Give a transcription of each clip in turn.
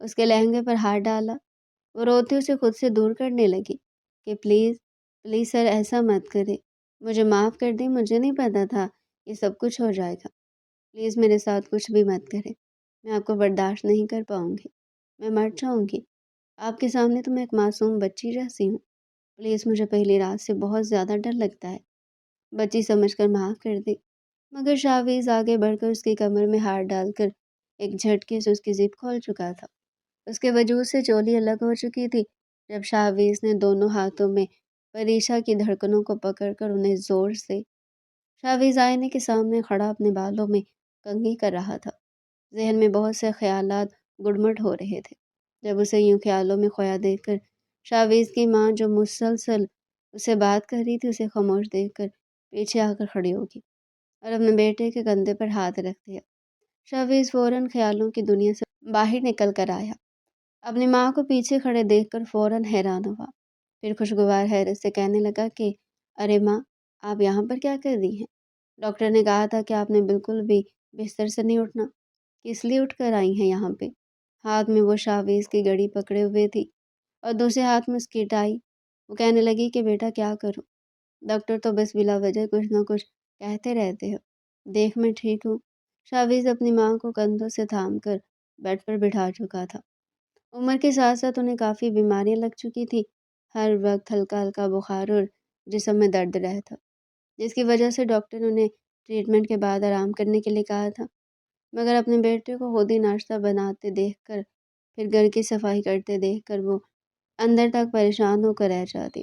اس کے لہنگے پر ہاتھ ڈالا۔ وہ روتی اسے خود سے دور کرنے لگی کہ پلیز پلیز سر ایسا مت کرے، مجھے معاف کر دیں، مجھے نہیں پتا تھا یہ سب کچھ ہو جائے گا، پلیز میرے ساتھ کچھ بھی مت کرے، میں آپ کو برداشت نہیں کر پاؤں گی، میں مر جاؤں گی، آپ کے سامنے تو میں ایک معصوم بچی جیسی ہوں، پلیز مجھے پہلی رات سے بہت زیادہ ڈر لگتا ہے، بچی سمجھ کر معاف کر دی۔ مگر شاویز آگے بڑھ کر اس کی کمر میں ہاتھ ڈال کر ایک جھٹکے سے اس کی زپ کھول چکا تھا۔ اس کے وجود سے چولی الگ ہو چکی تھی جب شاویز نے دونوں ہاتھوں میں پریشا کی دھڑکنوں کو پکڑ کر انہیں زور سے شاویز آئینے کے سامنے کھڑا اپنے بالوں میں کنگھی کر رہا تھا۔ ذہن میں بہت سے خیالات گڑمٹ ہو رہے تھے جب اسے یوں خیالوں میں کھویا دیکھ کر شاویز کی ماں جو مسلسل اسے بات کر رہی تھی اسے خاموش دیکھ کر پیچھے آ کر کھڑی ہوگی اور اپنے بیٹے کے کندھے پر ہاتھ رکھ دیا۔ شاویز فوراً خیالوں کی دنیا سے باہر نکل کر آیا، اپنی ماں کو پیچھے کھڑے دیکھ کر فوراً حیران ہوا، پھر خوشگوار حیرت سے کہنے لگا کہ ارے ماں، آپ یہاں پر کیا کر رہی ہیں؟ ڈاکٹر نے کہا تھا کہ آپ نے بالکل بھی بستر سے نہیں اٹھنا، کس لیے اٹھ کر آئی ہیں یہاں پہ؟ ہاتھ میں وہ شاویز کی گھڑی پکڑے ہوئے تھی اور دوسرے ہاتھ میں اس کی ٹائی۔ وہ کہنے لگی کہ بیٹا کیا کروں، ڈاکٹر تو بس بلا وجہ کچھ نہ کچھ کہتے رہتے ہو، دیکھ میں ٹھیک ہوں۔ شاویز اپنی ماں کو کندھوں سے تھام کر بیڈ پر بٹھا چکا تھا۔ عمر کے ساتھ ساتھ انہیں کافی بیماریاں لگ چکی تھی، ہر وقت ہلکا ہلکا بخار اور جسم میں درد رہتا، جس کی وجہ سے ڈاکٹر نے انہیں ٹریٹمنٹ کے بعد آرام کرنے کے لیے کہا تھا۔ مگر اپنے بیٹے کو خود ہی ناشتہ بناتے دیکھ کر پھر گھر کی صفائی کرتے دیکھ کر وہ اندر تک پریشان ہو کر رہ جاتی۔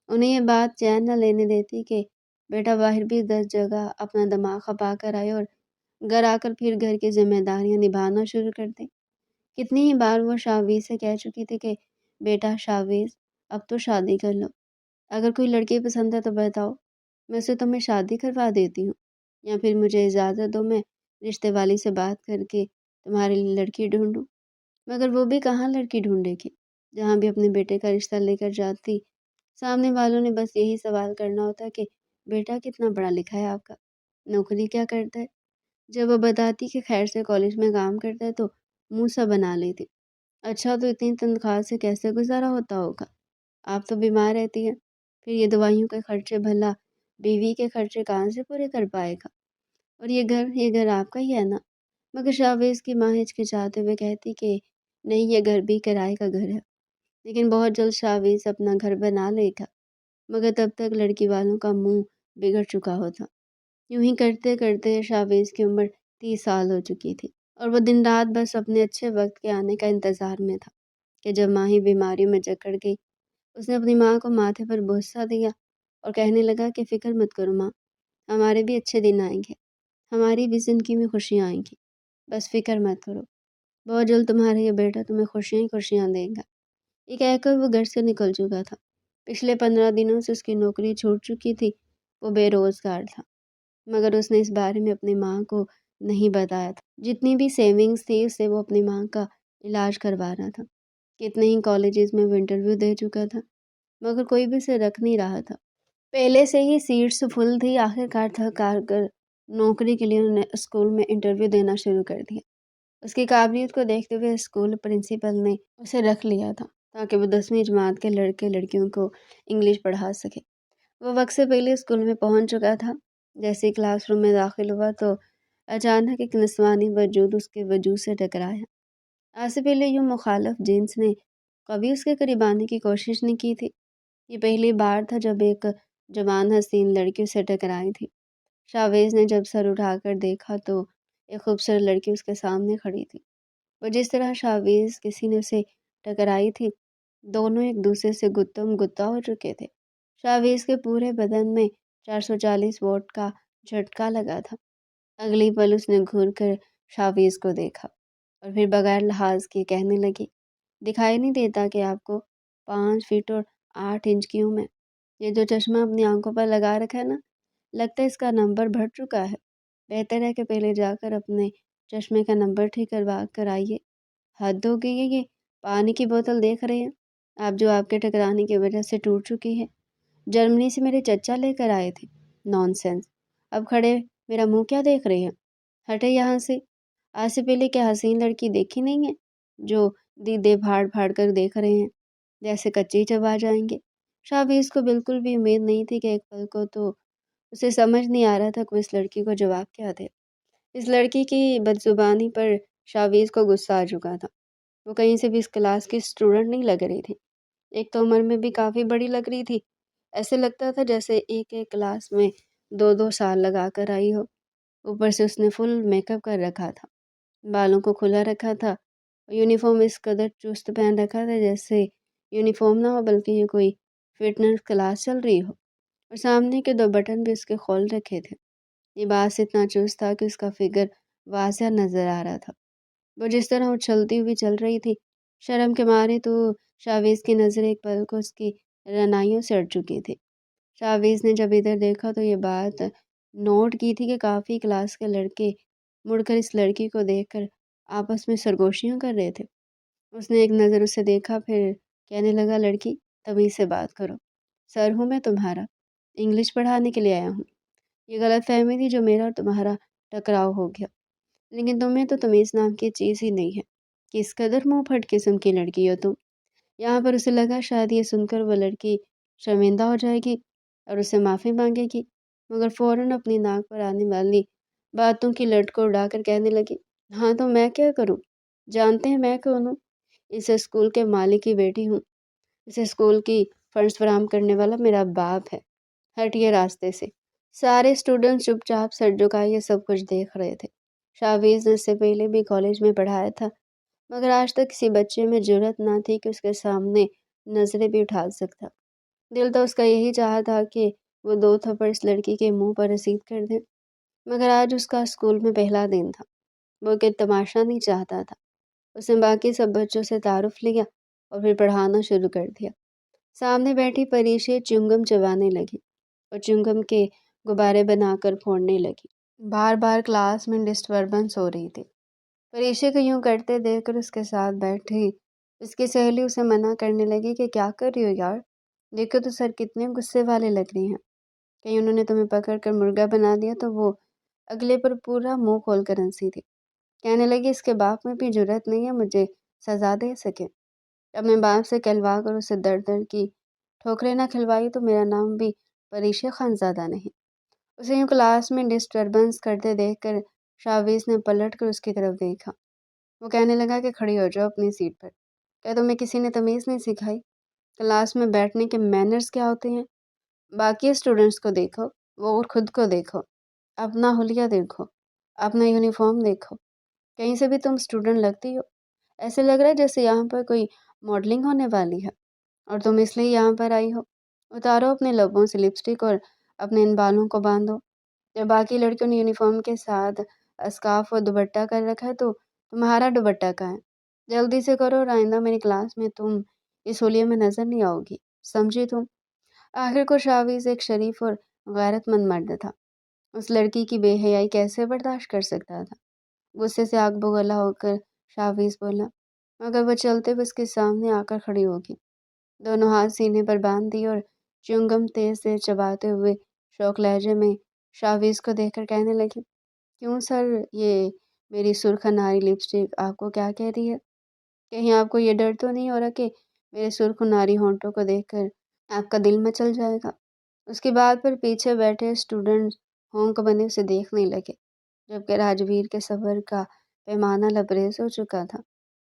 انہیں یہ بات چین نہ لینے دیتی کہ بیٹا باہر بھی 10 جگہ اپنا دماغ کھپا کر آئے اور گھر آ کر پھر گھر کی ذمہ داریاں نبھانا شروع کر دیں۔ کتنی ہی بار وہ شاویز سے کہہ چکی تھی کہ بیٹا شاویز، اب تو شادی کر لو، اگر کوئی لڑکی پسند ہے تو بتاؤ، میں اسے تمہیں شادی کروا دیتی ہوں، یا پھر مجھے اجازت دو میں رشتے والی سے بات کر کے تمہارے لیے لڑکی ڈھونڈوں۔ مگر وہ بھی کہاں لڑکی ڈھونڈے گی، جہاں بھی اپنے بیٹے کا رشتہ لے کر جاتی سامنے والوں نے بس یہی سوال کرنا ہوتا کہ بیٹا کتنا پڑھا لکھا ہے آپ کا، نوکری کیا کرتا ہے؟ جب وہ بتاتی کہ خیر سے کالج میں کام کرتا ہے تو منہ سا بنا لیتی، اچھا تو اتنی تنخواہ سے کیسے گزارا ہوتا ہوگا، آپ تو بیمار رہتی ہیں، پھر یہ دوائیوں کے خرچے بھلا بیوی کے خرچے کہاں سے پورے کر پائے گا، اور یہ گھر آپ کا ہی ہے نا؟ مگر شاویز کی ماں ہچکچاتے ہوئے کہتی کہ نہیں، یہ گھر بھی کرائے کا گھر ہے، لیکن بہت جلد شاویز اپنا گھر بنا لے گا، مگر تب تک لڑکی والوں کا منہ بگڑ چکا ہوتا۔ یوں ہی کرتے کرتے شاویز کی عمر 30 سال ہو چکی تھی اور وہ دن رات بس اپنے اچھے وقت کے آنے کا انتظار میں تھا کہ جب ماں ہی بیماری میں جکڑ گئی۔ اس نے اپنی ماں کو ماتھے پر بوسہ دیا اور کہنے لگا کہ فکر مت کرو ماں، ہمارے بھی اچھے دن آئیں گے، ہماری بھی زندگی میں خوشیاں آئیں گی، بس فکر مت کرو، بہت جلد تمہارا یہ بیٹا تمہیں خوشیاں ہی خوشیاں دے گا۔ یہ کہہ کر وہ گھر سے نکل چکا تھا۔ پچھلے 15 دنوں سے اس کی نوکری چھوٹ چکی تھی، وہ بے روزگار تھا، مگر اس نے اس بارے میں اپنی ماں کو نہیں بتایا تھا۔ جتنی بھی سیونگز تھی اس سے وہ اپنی ماں کا علاج کروا رہا تھا۔ کتنے ہی کالجز میں وہ انٹرویو دے چکا تھا، مگر کوئی بھی اسے رکھ نہیں رہا تھا۔ پہلے سے ہی سیٹس فل تھی، آخرکار تھک ہار کر نوکری کے لیے انہوں نے اسکول میں انٹرویو دینا شروع کر دیا۔ اس کی قابلیت کو دیکھتے ہوئے اسکول پرنسپل نے اسے رکھ لیا تھا تاکہ وہ 10ویں جماعت کے لڑکے لڑکیوں کو انگلش پڑھا سکے۔ وہ وقت سے پہلے اسکول میں پہنچ چکا تھا۔ جیسے ہی کلاس روم میں داخل ہوا تو اچانک ایک نسوانی وجود اس کے وجود سے ٹکرایا۔ آج سے پہلے یوں مخالف جنس نے کبھی اس کے قریب آنے کی کوشش نہیں کی تھی۔ یہ پہلی بار تھا جب ایک جوان حسین لڑکی اسے ٹکرائی تھی۔ شاویز نے جب سر اٹھا کر دیکھا تو ایک خوبصورت لڑکی اس کے سامنے کھڑی تھی۔ وہ جس طرح شاویز کسی نے اسے ٹکرائی تھی، دونوں ایک دوسرے سے گتم گتا ہو چکے تھے۔ شاویز کے پورے بدن میں 440 واٹ کا جھٹکا لگا تھا۔ اگلی پل اس نے گھور کر شاویز کو دیکھا اور پھر بغیر لحاظ کیے کہنے لگی، دکھائی نہیں دیتا کہ آپ کو 5 فٹ اور 8 انچ کی ہوں میں؟ یہ جو چشمہ اپنی آنکھوں پر لگا رکھا ہے نا، لگتا ہے اس کا نمبر بڑھ چکا ہے، بہتر ہے کہ پہلے جا کر اپنے چشمے کا نمبر ٹھیک کروا کر آئیے۔ حد ہو گئی ہے، یہ پانی کی بوتل دیکھ رہے ہیں آپ جو آپ کے ٹکرانے کی وجہ سے ٹوٹ چکی ہے، جرمنی سے میرے چچا لے کر آئے تھے۔ نان سینس، اب کھڑے میرا منہ کیا دیکھ رہے ہیں، ہٹے یہاں سے۔ آج سے پہلے کیا حسین لڑکی دیکھی نہیں ہے جو دیدے پھاڑ پھاڑ کر دیکھ رہے ہیں جیسے کچی چبا جائیں گے۔ شاہویز کو بالکل بھی امید نہیں تھی کہ ایک پل کو تو اسے سمجھ نہیں آ رہا تھا کہ اس لڑکی کو جواب کیا دے۔ اس لڑکی کی بدزبانی پر شاہویز کو غصہ آ چکا تھا۔ وہ کہیں سے بھی اس کلاس کی اسٹوڈنٹ نہیں لگ رہی تھی، ایک تو عمر میں بھی کافی بڑی لگ رہی تھی، ایسے لگتا تھا جیسے ایک ایک کلاس میں 2 2 سال لگا کر آئی ہو۔ اوپر سے اس نے فل میک اپ کر رکھا تھا، بالوں کو کھلا رکھا تھا، یونیفارم اس قدر چست پہن رکھا تھا جیسے یونیفارم نہ ہو بلکہ یہ کوئی فٹنس کلاس چل رہی ہو، اور سامنے کے 2 بٹن بھی اس کے کھول رکھے تھے۔ لباس اتنا چست تھا کہ اس کا فگر واضح نظر آ رہا تھا۔ وہ جس طرح اچھلتی ہوئی چل رہی تھی، شرم کے مارے تو شاہویز کی نظر ایک پل کو اس کی رنائیوں سے اڑ چکی تھی۔ شاہویز نے جب ادھر دیکھا تو یہ بات نوٹ کی تھی کہ کافی کلاس کے لڑکے مڑ کر اس لڑکی کو دیکھ کر آپس میں سرگوشیاں کر رہے تھے۔ اس نے ایک نظر اسے دیکھا، پھر کہنے لگا، لڑکی تمیز سے بات کرو، سر ہوں میں تمہارا، انگلش پڑھانے کے لیے آیا ہوں۔ یہ غلط فہمی تھی جو میرا اور تمہارا ٹکراؤ ہو گیا، لیکن تمہیں تو تمیز نام کی چیز ہی نہیں ہے۔ کس قدر منہ پھٹ قسم کی لڑکی ہو تم۔ یہاں پر اسے لگا شاید یہ سن کر وہ لڑکی شرمندہ ہو جائے گی اور اسے معافی مانگے گی، مگر فوراً اپنی ناک پر آنے والی باتوں کی لٹ کو اڑا کر کہنے لگی، ہاں تو میں کیا کروں؟ جانتے ہیں میں کون ہوں؟ اس اسکول کے مالک کی بیٹی ہوں۔ اس اسکول کی فنڈز فراہم کرنے والا میرا باپ ہے۔ ہٹیے راستے سے۔ سارے اسٹوڈنٹس چپ چاپ سر جھکائے یہ سب کچھ دیکھ رہے تھے۔ شاہویز نے اس سے پہلے بھی کالج میں پڑھایا تھا، مگر آج تک کسی بچے میں جرأت نہ تھی کہ اس کے سامنے نظریں بھی اٹھا سکتا۔ دل تو اس کا یہی چاہا تھا کہ وہ 2 تھپڑ اس لڑکی کے منہ پر رسید کر دے، مگر آج اس کا اسکول میں پہلا دن تھا، وہ کہ تماشا نہیں چاہتا تھا۔ اس نے باقی سب بچوں سے تعارف لیا اور پھر پڑھانا شروع کر دیا۔ سامنے بیٹھی پریشے چنگم چبانے لگی اور چنگم کے غبارے بنا کر پھوڑنے لگی۔ بار بار کلاس میں ڈسٹربنس ہو رہی تھی۔ پریشے کو یوں کرتے دیکھ کر اس کے ساتھ بیٹھی اس کی سہیلی اسے منع کرنے لگی کہ کیا کر رہی ہو یار، دیکھو تو سر کتنے غصے والے لگ رہے ہیں، کہیں انہوں نے تمہیں پکڑ کر مرغا بنا دیا تو۔ وہ اگلے پر پورا منہ کھول کر ہنسی تھی، کہنے لگی اس کے باپ میں بھی جرأت نہیں ہے مجھے سزا دے سکے، اپنے باپ سے کہلوا کر اسے در در کی ٹھوکریں نہ کھلوائی تو میرا نام بھی پریشے خانزادہ نہیں۔ اسے یوں کلاس میں ڈسٹربنس کرتے دیکھ کر شاہویز نے پلٹ کر اس کی طرف دیکھا۔ وہ کہنے لگا کہ کھڑی ہو جاؤ اپنی سیٹ پر، کیا تمہیں کسی نے تمیز نہیں سکھائی؟ کلاس میں بیٹھنے کے مینرز کیا ہوتے ہیں؟ باقی اسٹوڈنٹس کو دیکھو، وہ اور خود کو دیکھو، اپنا حلیہ دیکھو، اپنا یونیفارم دیکھو، کہیں سے بھی تم اسٹوڈنٹ لگتی ہو؟ ایسے لگ رہا ہے جیسے یہاں پر کوئی ماڈلنگ ہونے والی ہے اور تم اس لیے یہاں پر آئی ہو۔ اتارو اپنے لبوں سے لپسٹک اور اپنے ان بالوں کو باندھو۔ جب باقی لڑکیوں نے یونیفارم کے ساتھ اسکارف اور دوپٹہ کر رکھا ہے تو تمہارا دوپٹہ کہاں ہے؟ جلدی سے کرو اور آئندہ میری کلاس میں تم اس حلیے میں نظر نہیں آؤ گی، سمجھی تم؟ آخر کو شاہویز ایک شریف اور غیرت مند مرد تھا، اس لڑکی کی بے حیائی کیسے برداشت کر سکتا تھا؟ غصے سے آگ بگولا ہو کر شاہویز بولا، مگر وہ چلتے ہوئے اس کے سامنے آ کر کھڑی ہوگی، دونوں ہاتھ سینے پر باندھ دی اور چنگم تیز سے چباتے ہوئے شوق لہجے میں شاہویز کو دیکھ کر کہنے لگی، کیوں سر، یہ میری سرخ اناری لپسٹک آپ کو کیا کہہ رہی ہے؟ کہیں آپ کو یہ ڈر تو نہیں ہو رہا کہ میرے سرخ اناری ہونٹوں کو دیکھ کر آپ کا دل مچل جائے گا؟ اس کی بات پر پیچھے بیٹھے اسٹوڈنٹ ہونک بنے اسے دیکھنے لگے، جبکہ راجویر کے صبر کا پیمانہ لبریز ہو چکا تھا۔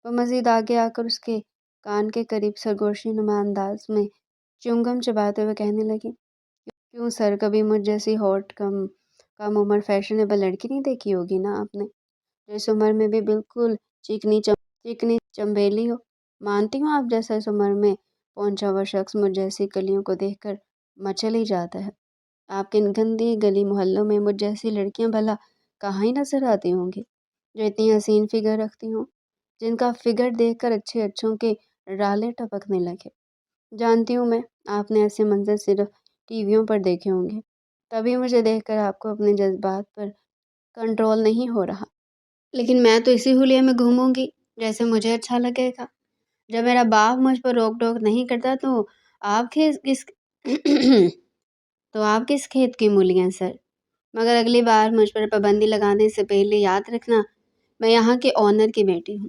وہ مزید آگے آ کر اس کے کان کے قریب سرگوشی نما انداز میں چنگم چباتے ہوئے کہنے لگی، کیوں سر، کبھی مجھ جیسی ہاٹ کم عمر فیشنیبل لڑکی نہیں دیکھی ہوگی نا آپ نے، جو اس عمر میں بھی بالکل چکنی چمبیلی ہو؟ مانتی ہوں آپ جیسا اس عمر میں پہنچا ہوا شخص مجھ جیسی کلیوں کو دیکھ کر مچل ہی جاتا ہے۔ آپ کے ان گندی گلی محلوں میں مجھ جیسی لڑکیاں بھلا کہاں ہی نظر آتی ہوں گی، جو اتنی حسین فگر رکھتی ہوں، جن کا فگر دیکھ کر اچھے اچھوں کے رالے ٹپکنے لگے۔ جانتی ہوں میں، آپ نے ایسے منظر صرف ٹی ویوں پر دیکھے ہوں گے، تبھی مجھے دیکھ کر آپ کو اپنے جذبات پر کنٹرول نہیں ہو رہا، لیکن میں تو اسی حلیے میں گھوموں گی جیسے مجھے اچھا لگے گا۔ جب میرا باپ مجھ پر روک ٹوک نہیں کرتا تو آپ کس تو آپ کس کھیت کی مولیاں سر؟ مگر اگلی بار مجھ پر پابندی لگانے سے پہلے یاد رکھنا، میں یہاں کے آنر کی بیٹی ہوں،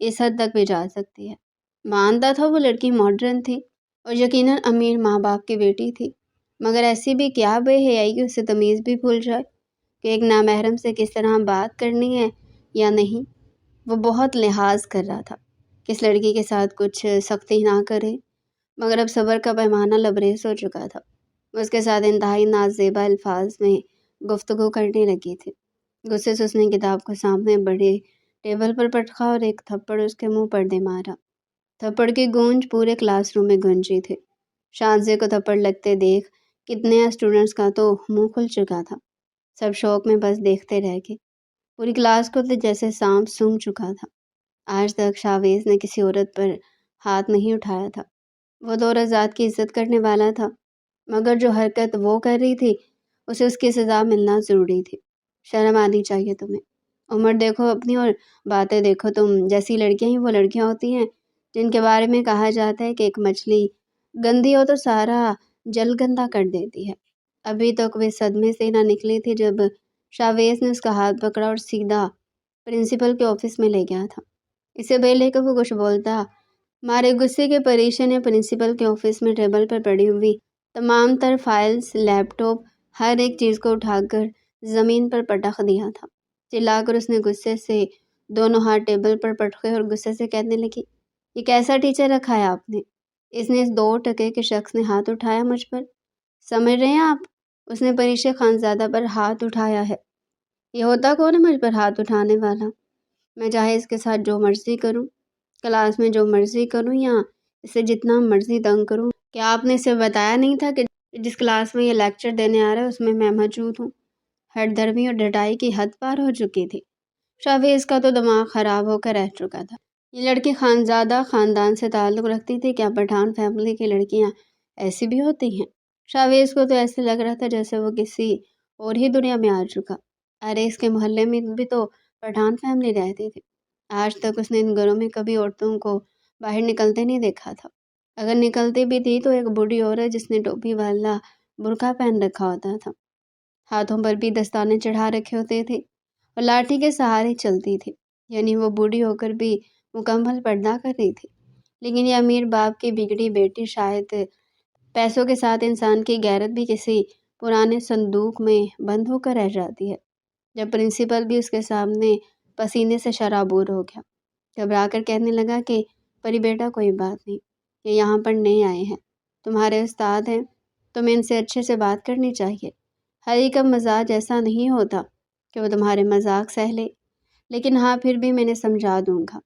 اس حد تک بھی جا سکتی ہے۔ مانتا تھا وہ لڑکی ماڈرن تھی اور یقیناً امیر ماں باپ کی بیٹی تھی، مگر ایسی بھی کیا بے حیائی کہ اسے تمیز بھی بھول جائے کہ ایک نامحرم سے کس طرح بات کرنی ہے یا نہیں۔ وہ بہت لحاظ کر رہا تھا کہ اس لڑکی کے ساتھ کچھ سختی نہ کرے، مگر اب صبر کا پیمانہ لبریز ہو چکا تھا۔ وہ اس کے ساتھ انتہائی نازیبا الفاظ میں گفتگو کرنے لگی تھی۔ غصے سے اس نے کتاب کو سامنے بڑے ٹیبل پر پٹکا اور ایک تھپڑ اس کے منہ پر دے مارا۔ تھپڑ کی گونج پورے کلاس روم میں گونجی تھی۔ شازیہ کو تھپڑ لگتے دیکھ کتنے اسٹوڈنٹس کا تو منہ کھل چکا تھا۔ سب شوق میں بس دیکھتے رہ گئے۔ پوری کلاس کو تو جیسے سانپ سونگھ چکا تھا۔ آج تک شاویز نے کسی عورت پر ہاتھ نہیں اٹھایا تھا۔ وہ تو عورت ذات کی عزت کرنے والا تھا، مگر جو حرکت وہ کر رہی تھی اسے اس کی سزا ملنا ضروری تھی۔ شرم آنی چاہیے تمہیں۔ عمر دیکھو اپنی اور باتیں دیکھو تم جیسی لڑکیاں ہی وہ لڑکیاں ہوتی ہیں جن کے بارے میں کہا جاتا ہے کہ ایک مچھلی گندی ہو تو سارا جل گندا کر دیتی ہے۔ ابھی تک وہ صدمے سے نہ نکلی تھی جب شاویز نے اس کا ہاتھ پکڑا اور سیدھا پرنسپل کے آفس میں لے گیا تھا۔ اسے پہلے کہ وہ کچھ بولتا، مارے غصے کے پریشے نے پرنسپل کے آفس میں ٹیبل پر پڑی ہوئی تمام تر فائلز، لیپ ٹاپ، ہر ایک چیز کو اٹھا کر زمین پر پٹخ دیا تھا۔ چلا کر اس نے غصے سے دونوں ہاتھ ٹیبل پر پٹکے اور غصے سے کہنے لگی، یہ کیسا ٹیچر رکھا ہے آپ نے؟ اس 2 ٹکے کے شخص نے ہاتھ اٹھایا مجھ پر۔ سمجھ رہے ہیں آپ؟ اس نے پریشے خانزادہ پر ہاتھ اٹھایا ہے۔ یہ ہوتا کون ہے مجھ پر ہاتھ اٹھانے والا؟ میں چاہے اس کے ساتھ جو مرضی کروں، کلاس میں جو مرضی کروں یا اسے جتنا مرضی تنگ کروں۔ کیا آپ نے اسے بتایا نہیں تھا کہ جس کلاس میں یہ لیکچر دینے آ رہا ہے اس میں میں موجود ہوں؟ ہٹ دھرمی اور ڈٹائی کی حد پار ہو چکی تھی۔ شاویز کا تو دماغ خراب ہو کر رہ چکا تھا۔ یہ لڑکی خانزادہ خاندان سے تعلق رکھتی تھی، کیا پٹھان فیملی کی لڑکیاں ایسی بھی ہوتی ہیں؟ شاویز کو تو ایسے لگ رہا تھا جیسے وہ کسی اور ہی دنیا میں آ چکا۔ ارے اس کے محلے میں بھی تو پٹھان فیملی رہتی تھی۔ آج تک اس نے ان گھروں میں کبھی عورتوں کو باہر نکلتے نہیں دیکھا تھا۔ اگر نکلتی بھی تھی تو ایک بوڑھی عورت جس نے ٹوپی والا برقع پہن رکھا ہوتا تھا، ہاتھوں پر بھی دستانے چڑھا رکھے ہوتے تھے اور لاٹھی کے سہارے چلتی تھی، یعنی وہ بوڑھی ہو کر بھی مکمل پردہ کر رہی تھی۔ لیکن یہ امیر باپ کی بگڑی بیٹی شاید پیسوں کے ساتھ انسان کی غیرت بھی کسی پرانے صندوق میں بند ہو کر رہ جاتی ہے۔ جب پرنسپل بھی اس کے سامنے پسینے سے شرابور ہو گیا، گھبرا کر کہنے لگا کہ پری بیٹا کوئی بات نہیں، یہ یہاں پر نئے آئے ہیں، تمہارے استاد ہیں، تمہیں ان سے اچھے سے بات کرنی چاہیے۔ ہر ایک کا مزاج ایسا نہیں ہوتا کہ وہ تمہارے مذاق سہ لے، لیکن ہاں پھر بھی میں نے سمجھا دوں گا۔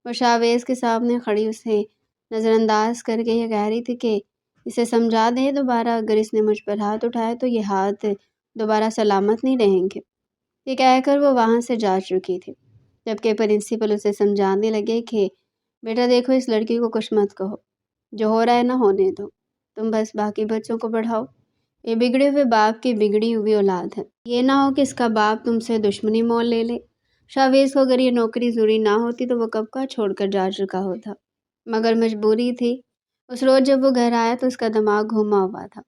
وہ شاویز کے سامنے کھڑی اسے نظر انداز کر کے یہ کہہ رہی تھی کہ اسے سمجھا دے دوبارہ اگر اس نے مجھ پر ہاتھ اٹھایا تو یہ ہاتھ دوبارہ سلامت نہیں رہیں گے۔ یہ کہہ کر وہ وہاں سے جا چکی تھی، جبکہ پرنسپل اسے سمجھانے لگے کہ بیٹا دیکھو اس لڑکی کو کچھ مت کہو، جو ہو رہا ہے نہ ہونے دو، تم بس باقی بچوں کو پڑھاؤ۔ یہ بگڑے ہوئے باپ کی بگڑی ہوئی اولاد ہے، یہ نہ ہو کہ اس کا باپ تم سے دشمنی مول لے لے۔ شاویز کو اگر یہ نوکری ضروری نہ ہوتی تو وہ کب کا چھوڑ کر جا چکا ہوتا، مگر مجبوری تھی۔ اس روز جب وہ گھر آیا تو اس کا دماغ گھوما ہوا تھا،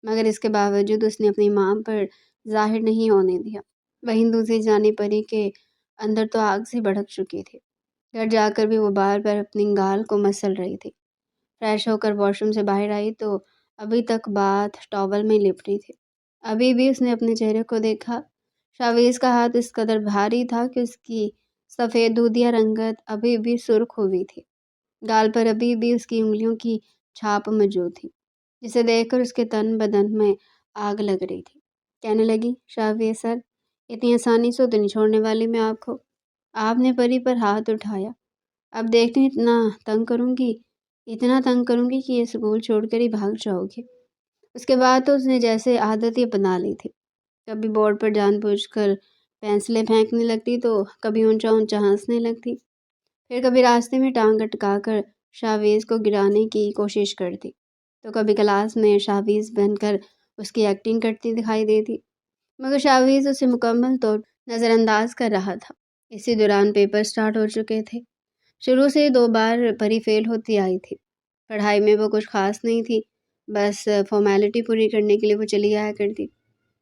مگر اس کے باوجود اس نے اپنی ماں پر ظاہر نہیں ہونے دیا۔ وہیں دوسری جانب پری کے اندر تو آگ سی بھڑک چکی تھی۔ گھر جا کر بھی وہ بار بار اپنی گال کو مسل رہی تھی۔ فریش ہو کر واش روم سے باہر آئی تو ابھی تک بات ٹاول میں لپٹی تھی۔ ابھی بھی اس نے اپنے چہرے کو دیکھا۔ شاویز کا ہاتھ اس قدر بھاری تھا کہ اس کی سفید دودھیا رنگت ابھی بھی سرخ ہوئی تھی۔ گال پر ابھی بھی اس کی انگلیوں کی چھاپ موجود تھی، جسے دیکھ کر اس کے تن بدن میں آگ لگ رہی تھی۔ کہنے لگی، شاویز سر، اتنی آسانی سے تو نہیں چھوڑنے والی میں آپ کو۔ آپ نے پری پر ہاتھ اٹھایا، اب دیکھیں اتنا تنگ کروں گی کہ یہ اسکول چھوڑ کر ہی بھاگ جاؤ گے۔ اس کے بعد تو اس نے جیسے عادت ہی اپنا لی تھی، کبھی بورڈ پر جان بوجھ کر پینسلیں پھینکنے لگتی تو کبھی اونچا اونچا ہنسنے لگتی، پھر کبھی راستے میں ٹانگ اٹکا کر شاویز کو گرانے کی کوشش کرتی، تو کبھی کلاس میں شاویز بن کر اس کی ایکٹنگ کرتی دکھائی دیتی، مگر شاویز اسے مکمل طور نظر انداز کر رہا تھا۔ اسی دوران پیپر سٹارٹ ہو چکے تھے۔ شروع سے 2 بار پری فیل ہوتی آئی تھی۔ پڑھائی میں وہ کچھ خاص نہیں تھی، بس فارمیلٹی پوری کرنے کے لیے وہ چلی آیا کرتی۔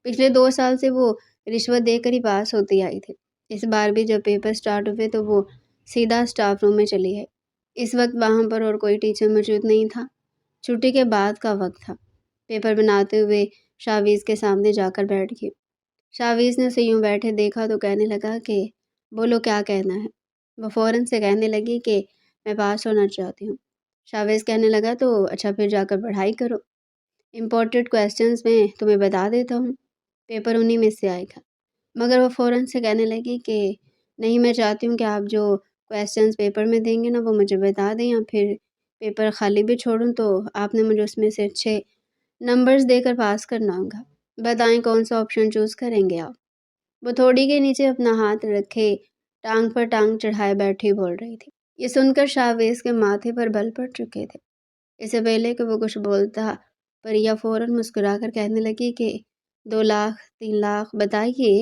پچھلے 2 سال سے وہ رشوت دے کر ہی پاس ہوتی آئی تھی۔ اس بار بھی جب پیپر سٹارٹ ہوئے تو وہ سیدھا سٹاف روم میں چلی گئی۔ اس وقت وہاں پر اور کوئی ٹیچر موجود نہیں تھا۔ چھٹی کے بعد کا وقت تھا۔ پیپر بناتے ہوئے شاویز کے سامنے جا کر بیٹھ گئی۔ شاویز نے اسے یوں بیٹھے دیکھا تو کہنے لگا کہ بولو کیا کہنا ہے۔ وہ فوراً سے کہنے لگی کہ میں پاس ہونا چاہتی ہوں۔ شاویز کہنے لگا تو اچھا پھر جا کر پڑھائی کرو۔ امپورٹنٹ کویسچنز میں تمہیں بتا دیتا ہوں، پیپر انہی میں سے آئے گا۔ مگر وہ فوراً سے کہنے لگی کہ نہیں، میں چاہتی ہوں کہ آپ جو کویسچنز پیپر میں دیں گے نا وہ مجھے بتا دیں، یا پھر پیپر خالی بھی چھوڑوں تو آپ نے مجھے اس میں سے اچھے نمبرز دے کر پاس کرنا ہوگا۔ بتائیں کون سا آپشن چوز کریں گے آپ؟ وہ تھوڑی کے نیچے اپنا ہاتھ رکھے ٹانگ پر ٹانگ چڑھائے بیٹھی بول رہی تھی۔ یہ سن کر شاویز کے ماتھے پر بل پڑ چکے تھے۔ اس سے پہلے کہ وہ کچھ بولتا پریا فوراً مسکرا کر کہنے لگی کہ 2 لاکھ 3 لاکھ بتائیے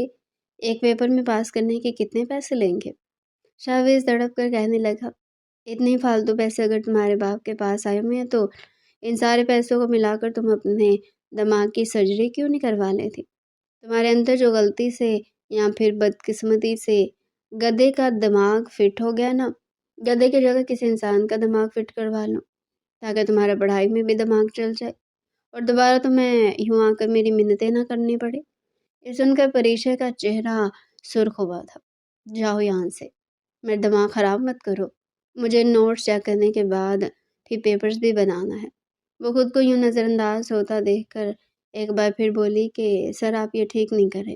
ایک پیپر میں پاس کرنے کے کتنے پیسے لیں گے؟ شاویز تڑپ کر کہنے لگا اتنے فالتو پیسے اگر تمہارے باپ کے پاس آئے ہوئے ہیں تو ان سارے پیسوں کو ملا کر تم اپنے دماغ کی سرجری کیوں نہیں کروا لیتی؟ تمہارے اندر جو غلطی سے یا پھر بدقسمتی سے گدھے کا دماغ فٹ ہو گیا نا، گدھے کی جگہ کسی انسان کا دماغ فٹ کروا لو تاکہ تمہارا پڑھائی میں بھی دماغ چل جائے اور دوبارہ تمہیں یوں آ کر میری منتیں نہ کرنی پڑے۔ یہ سن کر پریشا کا چہرہ سرخ ہوا تھا۔ جاؤ یہاں سے، میرا دماغ خراب مت کرو، مجھے نوٹس چیک کرنے کے بعد پھر پیپرز بھی بنانا ہے۔ وہ خود کو یوں نظر انداز ہوتا دیکھ کر ایک بار پھر بولی کہ سر آپ یہ ٹھیک نہیں کرے،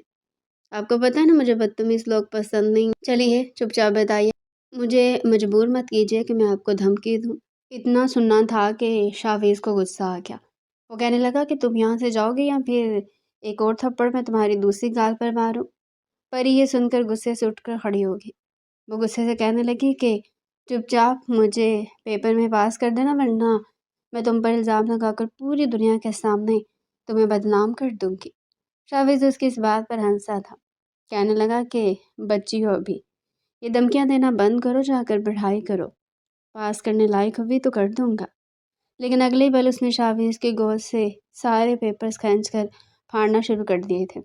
آپ کو پتہ ہے نا مجھے بدتمیز لوگ پسند نہیں۔ چلیے چپ چاپ بتائیے، مجھے مجبور مت کیجیے کہ میں آپ کو دھمکی دوں۔ اتنا سننا تھا کہ شاویز کو غصہ آ گیا۔ وہ کہنے لگا کہ تم یہاں سے جاؤ گے یا پھر ایک اور تھپڑ میں تمہاری دوسری گال پر ماروں۔ پری یہ سن کر غصے سے اٹھ کر کھڑی ہوگی۔ وہ غصے سے کہنے لگی کہ چپ چاپ مجھے پیپر میں پاس کر دینا ورنہ میں تم پر الزام لگا کر پوری دنیا کے سامنے تمہیں بدنام کر دوں گی۔ شاویز اس کی اس بات پر ہنسا تھا، کہنے لگا کہ بچی ہو ابھی، یہ دھمکیاں دینا بند کرو، جا کر پڑھائی کرو، پاس کرنے لائق ہوئی تو کر دوں گا۔ لیکن اگلے پل اس نے شاویز کی گود سے سارے پیپرز کھینچ کر پھاڑنا شروع کر دیے تھے۔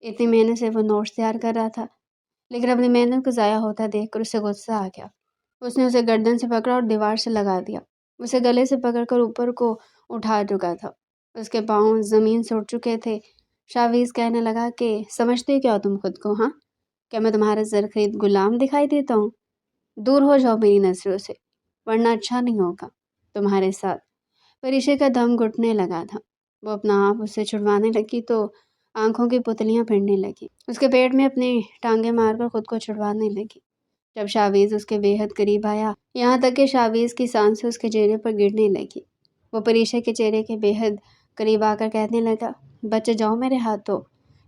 اتنی محنت سے وہ نوٹس تیار کر رہا تھا، لیکن اپنی محنت کو ضائع ہوتا دیکھ کر اسے غصہ آ گیا۔ اس نے اسے گردن سے پکڑا اور دیوار سے لگا دیا۔ اسے گلے سے پکڑ کر اوپر کو اٹھا چکا تھا، اس کے پاؤں زمین سے اٹھ چکے تھے۔ شاویز کہنے لگا کہ سمجھتے کیا تم خود کو، ہاں؟ کیا میں تمہارا زرخرید غلام دکھائی دیتا ہوں؟ دور ہو جاؤ میری نظروں سے، ورنہ اچھا نہیں ہوگا تمہارے ساتھ۔ پریشے کا دم گھٹنے لگا تھا۔ وہ اپنا آپ اس سے چھڑوانے لگی تو آنکھوں کی پتلیاں پھرنے لگی۔ اس کے پیٹ میں اپنی ٹانگیں مار کر خود کو چھڑوانے لگی۔ جب شاویز اس کے بے حد قریب آیا، یہاں تک کہ شاویز کی سانسیں اس کے چہرے پر گرنے لگی، وہ پریشا کے چہرے کے بے حد قریب آ کر کہنے لگا بچ جاؤ میرے ہاتھوں۔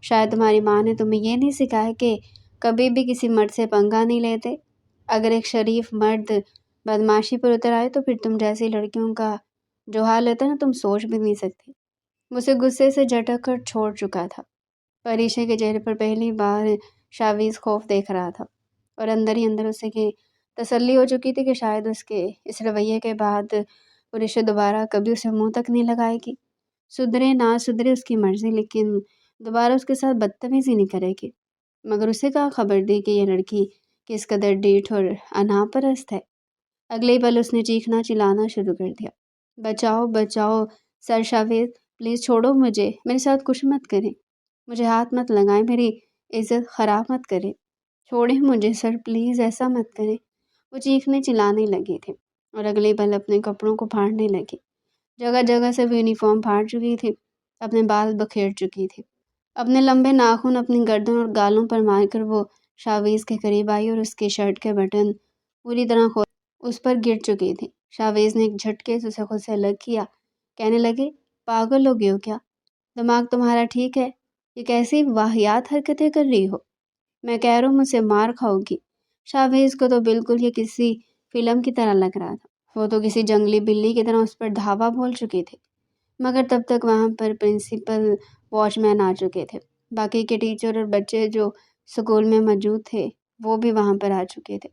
شاید تمہاری ماں نے تمہیں یہ نہیں سکھایا کہ کبھی بھی کسی مرد سے پنگا نہیں لیتے۔ اگر ایک شریف مرد بدماشی پر اتر آئے تو پھر تم جیسی لڑکیوں کا جو حال ہوتا ہے نا تم سوچ بھی نہیں سکتی۔ مجھے غصے سے جھٹک کر چھوڑ چکا تھا۔ پریشا کے چہرے پر پہلی بار شاویز خوف دیکھ رہا تھا اور اندر ہی اندر اسے کی تسلی ہو چکی تھی کہ شاید اس کے اس رویے کے بعد پریشا دوبارہ کبھی اسے منہ تک نہیں لگائے گی۔ سدھرے نہ سدھرے اس کی مرضی، لیکن دوبارہ اس کے ساتھ بدتمیزی نہیں کرے گی۔ مگر اسے کہاں خبر دی کہ یہ لڑکی کس قدر ڈیٹھ اور انا پرست ہے۔ اگلے پل اس نے چیخنا چلانا شروع کر دیا، بچاؤ بچاؤ سر شاویز، پلیز چھوڑو مجھے، میرے ساتھ کچھ مت کریں، مجھے ہاتھ مت لگائیں، میری عزت خراب مت کریں، چھوڑیں مجھے سر پلیز، ایسا مت کریں۔ وہ چیخنے چلانے لگی تھی اور اگلے پل اپنے کپڑوں کو پھاڑنے لگی۔ جگہ جگہ سے وہ یونیفارم پھاڑ چکی تھی، اپنے بال بکھیر چکی تھی۔ اپنے لمبے ناخن اپنی گردن اور گالوں پر مار کر وہ شاویز کے قریب آئی اور اس کی شرٹ کے بٹن پوری طرح کھول اس پر گر چکی تھی۔ شاویز نے ایک جھٹکے سے اسے خود سے الگ کیا، کہنے لگے پاگل ہو گئے ہو کیا؟ دماغ تمہارا ٹھیک ہے؟ یہ کیسی واہیات حرکتیں کر رہی ہو؟ میں کہہ رہا ہوں مجھ سے مار کھاؤ گی۔ شاویز کو تو بالکل یہ کسی فلم کی طرح لگ رہا تھا، وہ تو کسی جنگلی بلی کی طرح اس پر دھاوا بول چکی تھی۔ مگر تب تک وہاں پر پرنسپل، واچ مین آ چکے تھے۔ باقی کے ٹیچر اور بچے جو اسکول میں موجود تھے وہ بھی وہاں پر آ چکے تھے۔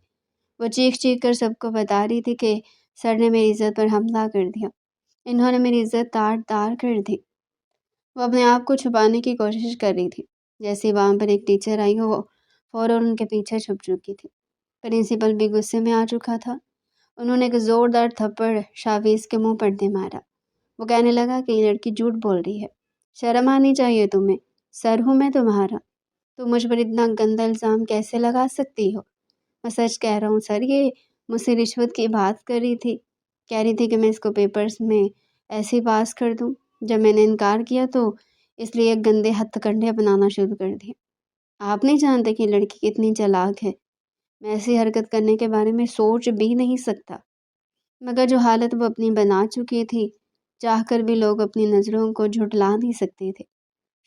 وہ چیخ چیخ کر سب کو بتا رہی تھی کہ سر نے میری عزت پر حملہ کر دیا، انہوں نے میری عزت تار تار کر دی۔ وہ اپنے آپ کو چھپانے کی کوشش کر رہی تھی۔ جیسے وہاں پر ایک ٹیچر آئی ہو فوراً ان کے پیچھے چھپ چکی تھی۔ پرنسپل بھی غصے میں آ چکا تھا۔ انہوں نے ایک زوردار تھپڑ شاویز کے منہ پر دے مارا۔ وہ کہنے لگا کہ یہ لڑکی جھوٹ بول رہی ہے، شرم آنی چاہیے تمہیں، سر ہوں میں تمہارا، تم مجھ پر اتنا گندا الزام کیسے لگا سکتی ہو؟ میں سچ کہہ رہا ہوں سر، یہ مجھ سے رشوت کی بات کر رہی تھی، کہہ رہی تھی کہ میں اس کو پیپرز میں ایسے پاس کر دوں۔ جب میں نے انکار کیا تو اس لیے گندے ہتھ کنڈے اپنانا شروع کر دیے۔ آپ نہیں جانتے کہ یہ لڑکی کتنی چالاک ہے، میں ایسی حرکت کرنے کے بارے میں سوچ بھی نہیں سکتا، مگر جو حالت وہ اپنی بنا چکی تھی، چاہ کر بھی لوگ اپنی نظروں کو جھٹلا نہیں سکتے تھے۔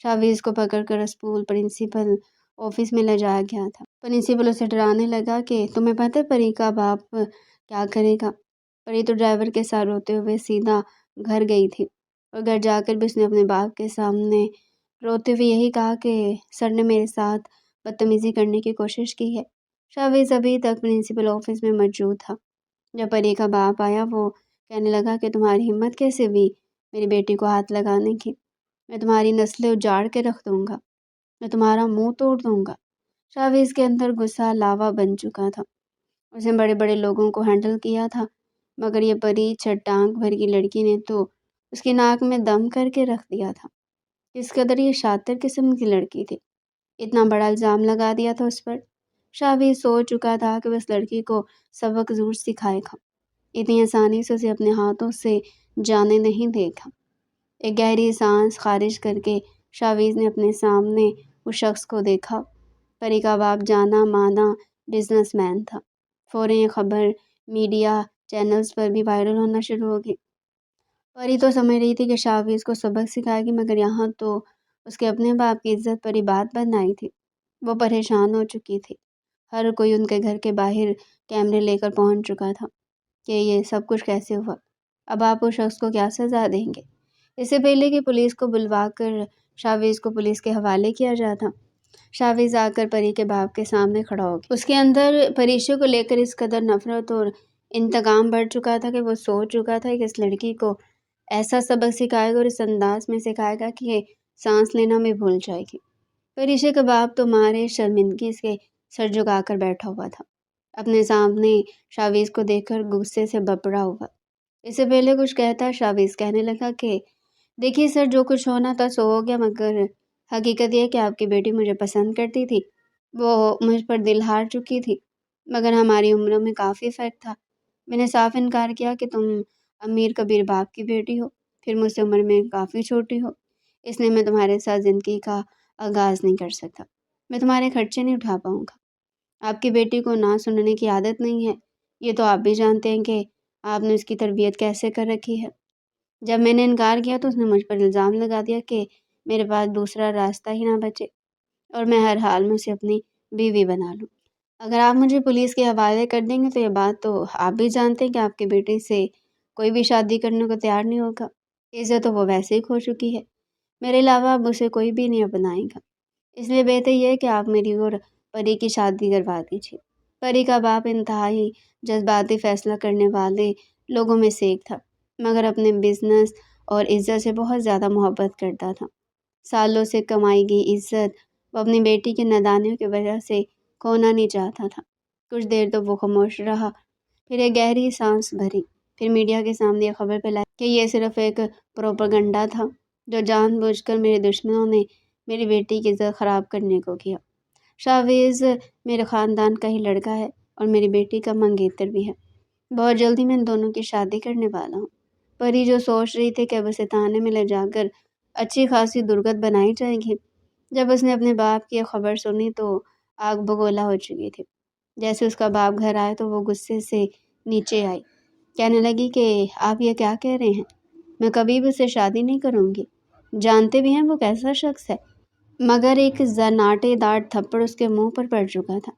شاویز کو پکڑ کر اسکول پرنسپل آفس میں لے جایا گیا تھا۔ پرنسپل اسے ڈرانے لگا کہ تمہیں پتہ ہے پری کا باپ کیا کرے گا؟ پری تو ڈرائیور کے ساتھ روتے ہوئے سیدھا گھر گئی تھی، اور گھر جا کر بھی اس نے اپنے باپ کے سامنے روتے ہوئے یہی کہا کہ سر نے میرے ساتھ بدتمیزی کرنے کی کوشش کی ہے۔ شاویز ابھی تک پرنسپل آفس میں موجود تھا۔ جب پری کا باپ آیا وہ کہنے لگا کہ تمہاری ہمت کیسے ہوئی میری بیٹی کو ہاتھ لگانے کی؟ میں تمہاری نسلیں اجاڑ کے رکھ دوں گا، میں تمہارا منہ توڑ دوں گا۔ شاویز کے اندر غصہ لاوا بن چکا تھا۔ اس نے بڑے بڑے لوگوں کو ہینڈل کیا تھا، مگر یہ پری چھٹانک بھر کی لڑکی نے تو اس کی ناک میں دم کر کے رکھ دیا تھا۔ کس قدر یہ شاطر قسم کی لڑکی تھی، اتنا بڑا الزام لگا دیا تھا اس پر۔ شاویز سوچ چکا تھا کہ اس لڑکی کو سبق ضرور سکھائے گا، اتنی آسانی سے اسے اپنے ہاتھوں سے جانے نہیں دے گا۔ ایک گہری سانس خارج کر کے شاویز نے اپنے سامنے اس شخص کو دیکھا۔ پری کا باپ جانا مانا بزنس مین تھا۔ فوراً یہ خبر میڈیا چینلز پر بھی وائرل ہونا شروع ہو گئی۔ پری تو سمجھ رہی تھی کہ شاویز کو سبق سکھائے گی، مگر یہاں تو اس کے اپنے باپ کی عزت پر ہی بات بن آئی تھی۔ وہ پریشان ہو چکی تھی۔ ہر کوئی ان کے گھر کے باہر کیمرے لے کر پہنچ چکا تھا کہ یہ سب کچھ کیسے ہوا، اب آپ اس شخص کو کیا سزا دیں گے؟ اس سے پہلے کہ پولیس کو بلوا کر شاویز کو پولیس کے حوالے کیا جاتا، شاویز آ کر پری کے باپ کے سامنے کھڑا ہو گیا۔ اس کے اندر پریشی کو لے کر اس قدر نفرت اور انتقام بڑھ چکا تھا کہ وہ سوچ چکا تھا کہ اس لڑکی کو ایسا سبق سکھائے گا اور اس انداز میں سکھائے گا کہ یہ سانس لینا بھی بھول جائے گی۔ پریشی کا باپ تو مارے شرمندگی سے سر جھکا کر بیٹھا ہوا تھا، اپنے سامنے شاویز کو دیکھ کر غصے سے بپڑا ہوا۔ اس سے پہلے کچھ کہتا شاویز کہنے لگا کہ دیکھیے سر، جو کچھ ہونا تھا سو ہو گیا، مگر حقیقت یہ کہ آپ کی بیٹی مجھے پسند کرتی تھی، وہ مجھ پر دل ہار چکی تھی، مگر ہماری عمروں میں کافی فرق تھا۔ میں نے صاف انکار کیا کہ تم امیر کبیر باپ کی بیٹی ہو، پھر مجھ سے عمر میں کافی چھوٹی ہو، اس لیے میں تمہارے ساتھ زندگی کا آغاز نہیں کر سکتا، میں تمہارے خرچے نہیں اٹھا پاؤں گا۔ آپ کی بیٹی کو نہ سننے کی عادت نہیں ہے، یہ تو آپ بھی جانتے ہیں کہ آپ نے اس کی تربیت کیسے کر رکھی ہے۔ جب میں نے انکار کیا تو اس نے مجھ پر الزام لگا دیا کہ میرے پاس دوسرا راستہ ہی نہ بچے اور میں ہر حال میں اسے اپنی بیوی بنا لوں۔ اگر آپ مجھے پولیس کے حوالے کر دیں گے تو یہ بات تو آپ بھی جانتے ہیں کہ آپ کی بیٹی سے کوئی بھی شادی کرنے کو تیار نہیں ہوگا، عزت تو وہ ویسے ہی کھو چکی ہے، میرے علاوہ اب اسے کوئی بھی نہیں اپنائے گا، اس لیے بہتر یہ ہے کہ آپ میری اور پری کی شادی کروا دیجیے۔ پری کا باپ انتہائی جذباتی فیصلہ کرنے والے لوگوں میں سے ایک تھا، مگر اپنے بزنس اور عزت سے بہت زیادہ محبت کرتا تھا۔ سالوں سے کمائی گئی عزت وہ اپنی بیٹی کی نادانیوں کی وجہ سے کھونا نہیں چاہتا تھا۔ کچھ دیر تو وہ خاموش رہا، پھر ایک گہری سانس بھری، پھر میڈیا کے سامنے یہ خبر پھیلائی کہ یہ صرف ایک پروپیگنڈا تھا جو جان بوجھ کر میرے دشمنوں نے میری بیٹی کی عزت خراب کرنے کو کیا۔ شاویز میرے خاندان کا ہی لڑکا ہے اور میری بیٹی کا منگیتر بھی ہے، بہت جلدی میں ان دونوں کی شادی کرنے والا ہوں۔ پری جو سوچ رہی تھی کہ اب اسے تانے میں لے جا کر اچھی خاصی درگت بنائی جائے گی، جب اس نے اپنے باپ کی خبر سنی تو آگ بگولا ہو چکی تھی۔ جیسے اس کا باپ گھر آئے تو وہ غصے سے نیچے آئی، کہنے لگی کہ آپ یہ کیا کہہ رہے ہیں، میں کبھی بھی اسے شادی نہیں کروں گی، جانتے بھی ہیں وہ کیسا شخص ہے۔ مگر ایک زناٹے دار تھپڑ اس کے منہ پر پڑ چکا تھا۔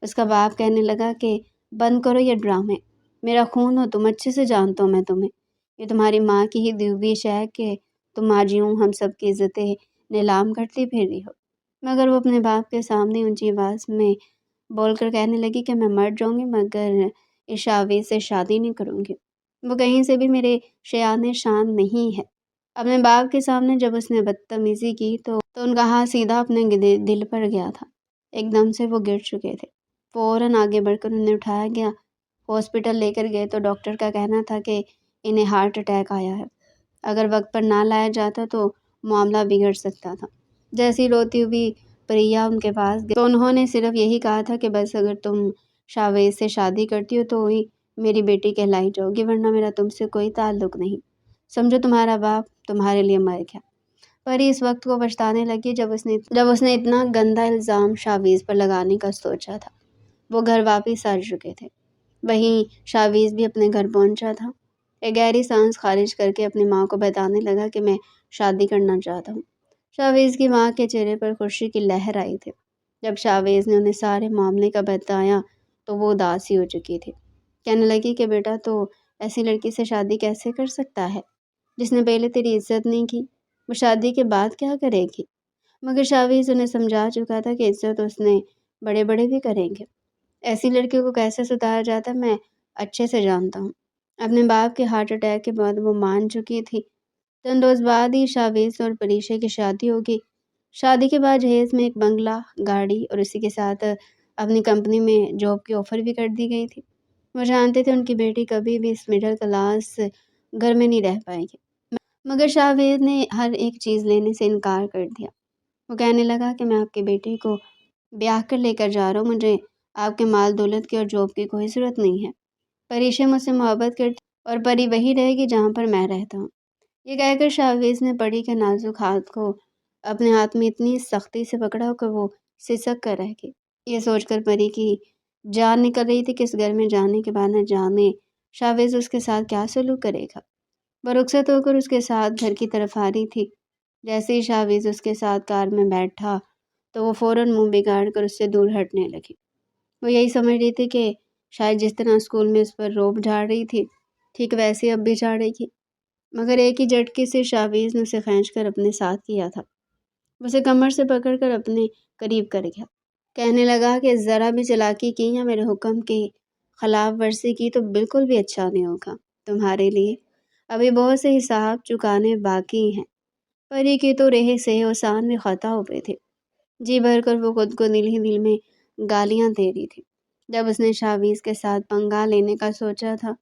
اس کا باپ کہنے لگا کہ بند کرو یہ ڈرامے، میرا خون ہو تم، اچھے سے جانتا ہوں میں تمہیں، یہ تمہاری ماں کی ہی دی ہوئی شے ہے کہ تم آج یوں ہم سب کی عزتیں نیلام کرتی پھر رہی ہو۔ مگر وہ اپنے باپ کے سامنے اونچی آواز میں بول کر کہنے لگی کہ میں مر جاؤں گی مگر اس شاویز سے شادی نہیں کروں گی، وہ کہیں سے بھی میرے شایان شان نہیں ہے۔ اپنے باپ کے سامنے جب اس نے بدتمیزی کی تو ان کا ہاتھ سیدھا اپنے دل پر گیا تھا۔ ایک دم سے وہ گر چکے تھے۔ فوراً آگے بڑھ کر انہیں اٹھایا گیا، ہاسپٹل لے کر گئے تو ڈاکٹر کا کہنا تھا کہ انہیں ہارٹ اٹیک آیا ہے۔ اگر وقت پر نہ لایا جاتا تو معاملہ بگڑ سکتا تھا۔ جیسی روتی ہوئی پریا ان کے پاس گئی تو انہوں نے صرف یہی کہا تھا کہ بس اگر تم شاویز سے شادی کرتی ہو تو ہی میری بیٹی کہلائی جاؤ گی، ورنہ میرا تم سے کوئی تعلق نہیں۔ سمجھو تمہارا باپ تمہارے لیے مر گیا۔ پری اس وقت کو پچھتانے لگی جب اس نے اتنا گندا الزام شاویز پر لگانے کا سوچا تھا۔ وہ گھر واپس آ چکے تھے۔ وہیں شاویز بھی اپنے گھر پہنچا تھا۔ ایک گہری سانس خارج کر کے اپنی ماں کو بتانے لگا کہ میں شادی کرنا چاہتا ہوں۔ شاویز کی ماں کے چہرے پر خوشی کی لہر آئی تھی۔ جب شاویز نے انہیں سارے معاملے کا بتایا تو وہ اداس ہی ہو چکی تھی۔ کہنے لگی کہ بیٹا تو ایسی لڑکی سے شادی کیسے کر سکتا ہے جس نے پہلے تیری عزت نہیں کی؟ وہ شادی کے بعد کیا کرے گی؟ مگر شاویز انہیں سمجھا چکا تھا کہ عزت اس نے بڑے بڑے بھی کریں گے۔ ایسی لڑکیوں کو کیسے ستایا جاتا ہے میں اچھے سے جانتا ہوں۔ اپنے باپ کے ہارٹ اٹیک کے بعد وہ مان چکی تھی۔ چند روز بعد ہی شاویز اور پریشا کی شادی ہوگی۔ شادی کے بعد جہیز میں ایک بنگلہ، گاڑی اور اسی کے ساتھ اپنی کمپنی میں جاب کی آفر بھی کر دی گئی تھی۔ وہ جانتے تھے ان کی بیٹی کبھی بھی اس مڈل کلاس گھر میں نہیں رہ پائے گی، مگر شاویز نے ہر ایک چیز لینے سے انکار کر دیا۔ وہ کہنے لگا کہ میں آپ کی بیٹی کو بیاہ کر لے کر جا رہا ہوں، مجھے آپ کے مال دولت کی اور جاب کی کوئی ضرورت نہیں ہے۔ پریشا مجھ سے محبت کرتی اور پری وہی رہے گی جہاں پر میں رہتا ہوں۔ یہ کہہ کر شاویز نے پری کے نازک ہاتھ کو اپنے ہاتھ میں اتنی سختی سے پکڑا کہ وہ سسک کر رہ گئی۔ یہ سوچ کر پری کی جان نکل رہی تھی کہ اس گھر میں جانے کے بعد نہ جانے شاویز اس کے ساتھ کیا سلوک کرے گا۔ وہ رخصت ہو کر اس کے ساتھ گھر کی طرف آ رہی تھی۔ جیسے ہی شاویز اس کے ساتھ کار میں بیٹھا تو وہ فوراً منہ بگاڑ کر اس سے دور ہٹنے لگی۔ وہ یہی سمجھ رہی تھی کہ شاید جس طرح اسکول میں اس پر روب جھاڑ رہی تھی ٹھیک ویسے اب بھی جھاڑے گی، مگر ایک ہی جھٹکے سے شاویز نے اسے کھینچ کر اپنے ساتھ کیا تھا۔ اسے کمر سے پکڑ کر اپنے قریب کر گیا۔ کہنے لگا کہ ذرا بھی چالاکی کی یا میرے حکم کی خلاف ورزی کی تو بالکل بھی اچھا نہیں ہوگا تمہارے لیے۔ ابھی بہت سے حساب چکانے باقی ہیں۔ پری کی تو رہے سے اوسان میں خطا ہو گئے تھے۔ جی بھر کر وہ خود کو دل ہی دل میں گالیاں دے رہی تھی۔ جب اس نے شاویز کے ساتھ پنگا لینے کا سوچا تھا،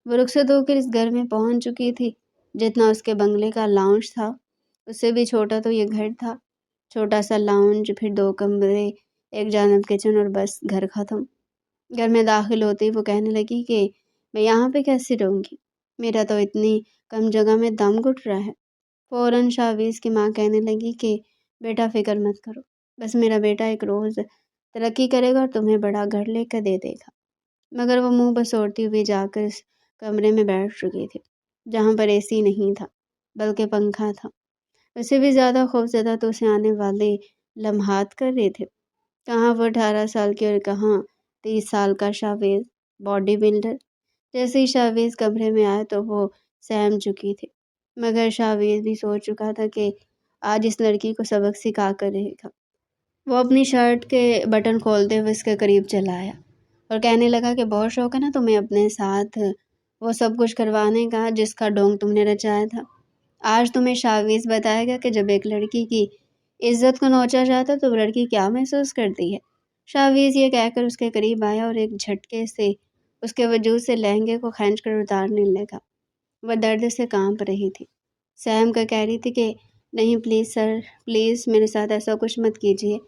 وہ رخصت ہو کر اس گھر میں پہنچ چکی تھی۔ جتنا اس کے بنگلے کا لاؤنج تھا اس سے بھی چھوٹا تو یہ گھر تھا۔ چھوٹا سا لاؤنج، پھر 2 کمرے، ایک جانب کچن اور بس گھر ختم۔ گھر میں داخل ہوتے ہی وہ کہنے لگی کہ میں یہاں پہ کیسے رہوں گی؟ میرا تو اتنی کم جگہ میں دم گھٹ رہا ہے۔ فوراً شاویز کی ماں کہنے لگی کہ بیٹا فکر مت کرو، بس میرا بیٹا ایک روز ترقی کرے گا اور تمہیں بڑا گھر لے کر دے دے گا۔ مگر وہ منہ بسوڑتی ہوئی جا کر اس کمرے میں بیٹھ چکی تھی جہاں پر اے سی نہیں تھا بلکہ پنکھا تھا۔ اسے بھی زیادہ خوفزدہ تو اسے آنے والے لمحات کر رہے تھے۔ کہاں وہ 18 سال کی اور کہاں 30 سال کا شاویز باڈی بلڈر۔ جیسے ہی شاویز کمرے میں آیا تو وہ سہم چکی تھی، مگر شاویز بھی سوچ چکا تھا کہ آج اس لڑکی کو سبق سکھا کر رہے گا۔ وہ اپنی شرٹ کے بٹن کھولتے ہوئے اس کے قریب چلا آیا اور کہنے لگا کہ بہت شوق ہے نا تمہیں اپنے ساتھ وہ سب کچھ کروانے کا جس کا ڈونگ تم نے رچایا تھا۔ آج تمہیں شاویز بتائے گا کہ جب ایک لڑکی کی عزت کو نوچا جاتا تو وہ لڑکی کیا محسوس کرتی ہے۔ شاویز یہ کہہ کر اس کے قریب آیا اور ایک جھٹکے سے اس کے وجود سے لہنگے کو کھینچ کر اتارنے لگا۔ وہ درد سے کانپ رہی تھی، سہم کر کہہ رہی تھی کہ نہیں پلیز سر، پلیز میرے ساتھ ایسا کچھ مت کیجیے،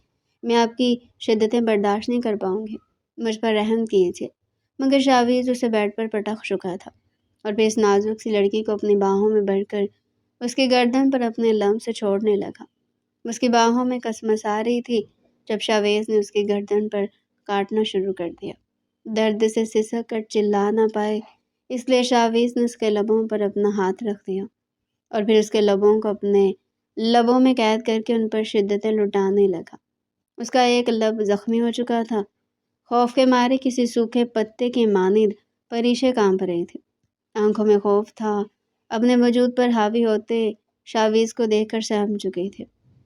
میں آپ کی شدتیں برداشت نہیں کر پاؤں گی، مجھ پر رحم کیجیے۔ مگر شاویز اسے بیڈ پر پٹک چکا تھا اور پھر اس نازک سی لڑکی کو اپنی باہوں میں بھر کر اس کی گردن پر اپنے لمس سے چھوڑنے لگا۔ اس کی باہوں میں کسمس آ رہی تھی جب شاویز نے اس کی گردن پر کاٹنا شروع کر دیا۔ درد سے سسک کر چلا نہ پائے اس لیے شاویز نے اس کے لبوں پر اپنا ہاتھ رکھ دیا اور پھر اس کے لبوں کو اپنے لبوں میں قید کر کے ان پر شدتیں لٹانے لگا۔ اس کا ایک لب زخمی ہو چکا تھا۔ خوف کے مارے کسی سوکھے پتے کی مانند پریشے کانپ رہی تھی۔ آنکھوں میں خوف تھا۔ اپنے وجود پر حاوی ہوتے شاویز کو دیکھ کر سہم چکی تھی۔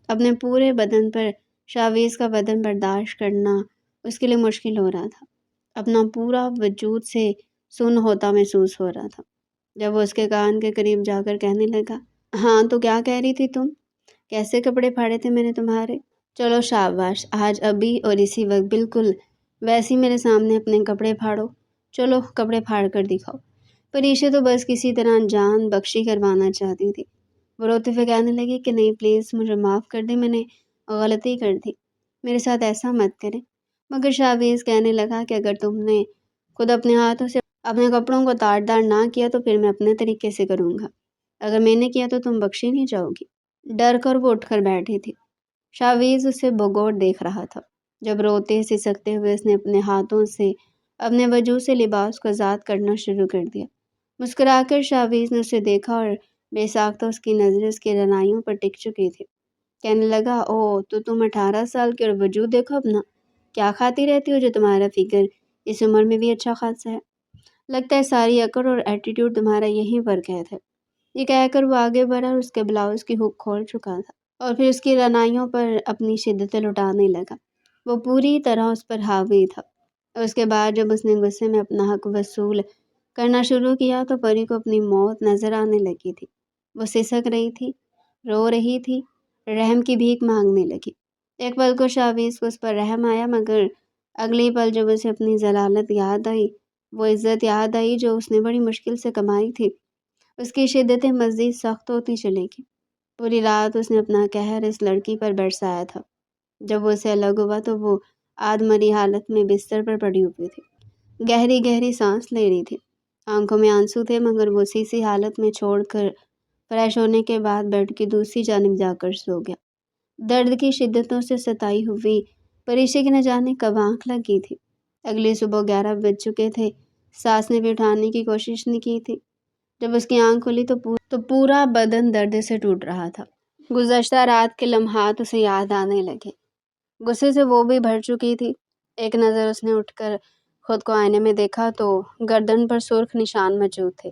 اپنے پورے بدن پر شاویز کا بدن برداشت کرنا اس کے لیے مشکل ہو رہا تھا۔ اپنا پورا وجود سے سن ہوتا محسوس ہو رہا تھا۔ جب وہ اس کے کان کے قریب جا کر کہنے لگا، ہاں تو کیا کہہ رہی تھی تم؟ کیسے کپڑے پھاڑے تھے میں نے تمہارے؟ چلو شاباش، آج ابھی اور اسی وقت بالکل ویسے ہی میرے سامنے اپنے کپڑے پھاڑو۔ چلو کپڑے پھاڑ کر دکھاؤ۔ پریشا تو بس کسی طرح جان بخشی کروانا چاہتی تھی۔ وہ روتے ہوئے کہنے لگی کہ نہیں پلیز مجھے معاف کر دیں، میں نے غلطی کر دی، میرے ساتھ ایسا مت کریں۔ مگر شاویز کہنے لگا کہ اگر تم نے خود اپنے ہاتھوں سے اپنے کپڑوں کو تاڑ دار نہ کیا تو پھر میں اپنے طریقے سے کروں گا، اگر میں نے کیا تو تم بخشی نہیں جاؤ گی۔ ڈر کر وہ اٹھ کر بیٹھی تھی۔ شاویز اسے بغور دیکھ رہا تھا۔ جب روتے سسکتے ہوئے اس نے اپنے ہاتھوں سے اپنے وجود سے لباس کو آزاد کرنا شروع کر دیا۔ مسکرا کر شاویز نے اسے دیکھا اور بے ساختہ اس کی نظریں اس کی رنائیوں پر ٹک چکی تھی۔ کہنے لگا تو تم 18 سال کی اور وجود دیکھو اپنا، کیا کھاتی رہتی ہو جو تمہارا فگر اس عمر میں بھی اچھا خاصا ہے، لگتا ہے ساری اکڑ اور ایٹیٹیوڈ تمہارا یہیں پر قید ہے۔ یہ کہہ کر وہ آگے بڑھا اور اس کے بلاؤز کی ہک کھول چکا تھا اور پھر اس کی رنائیوں پر اپنی شدتیں لٹانے لگا۔ وہ پوری طرح اس پر حاوی تھا اور اس کے بعد جب اس نے غصے میں اپنا حق وصول کرنا شروع کیا تو پری کو اپنی موت نظر آنے لگی تھی۔ وہ سسک رہی تھی، رو رہی تھی، رحم کی بھیک مانگنے لگی۔ ایک پل کو شاویز کو اس پر رحم آیا، مگر اگلی پل جب اسے اپنی ذلالت یاد آئی، وہ عزت یاد آئی جو اس نے بڑی مشکل سے کمائی تھی، اس کی شدتیں مزید سخت ہوتی چلی گئیں۔ پوری رات اس نے اپنا قہر اس لڑکی پر برسایا تھا۔ جب وہ اسے الگ ہوا تو وہ آدمری حالت میں بستر پر پڑی ہوئی تھی، گہری گہری سانس لے رہی تھی، آنکھوں میں آنسو تھے، مگر وہ اسی حالت میں چھوڑ کر فریش ہونے کے بعد بیڈ کی دوسری جانب جا کر سو گیا۔ درد کی شدتوں سے ستائی ہوئی پریشا کی نہ جانے کب آنکھ لگی تھی۔ اگلی صبح 11 بج چکے تھے۔ ساس نے بھی اٹھانے کی کوشش نہیں کی تھی۔ جب اس کی آنکھ کھلی تو پورا بدن درد سے ٹوٹ رہا تھا۔ گزشتہ رات کے لمحات اسے یاد آنے لگے۔ غصے سے وہ بھی بھر چکی تھی۔ ایک نظر اس نے اٹھ کر خود کو آئینے میں دیکھا تو گردن پر سرخ نشان موجود تھے۔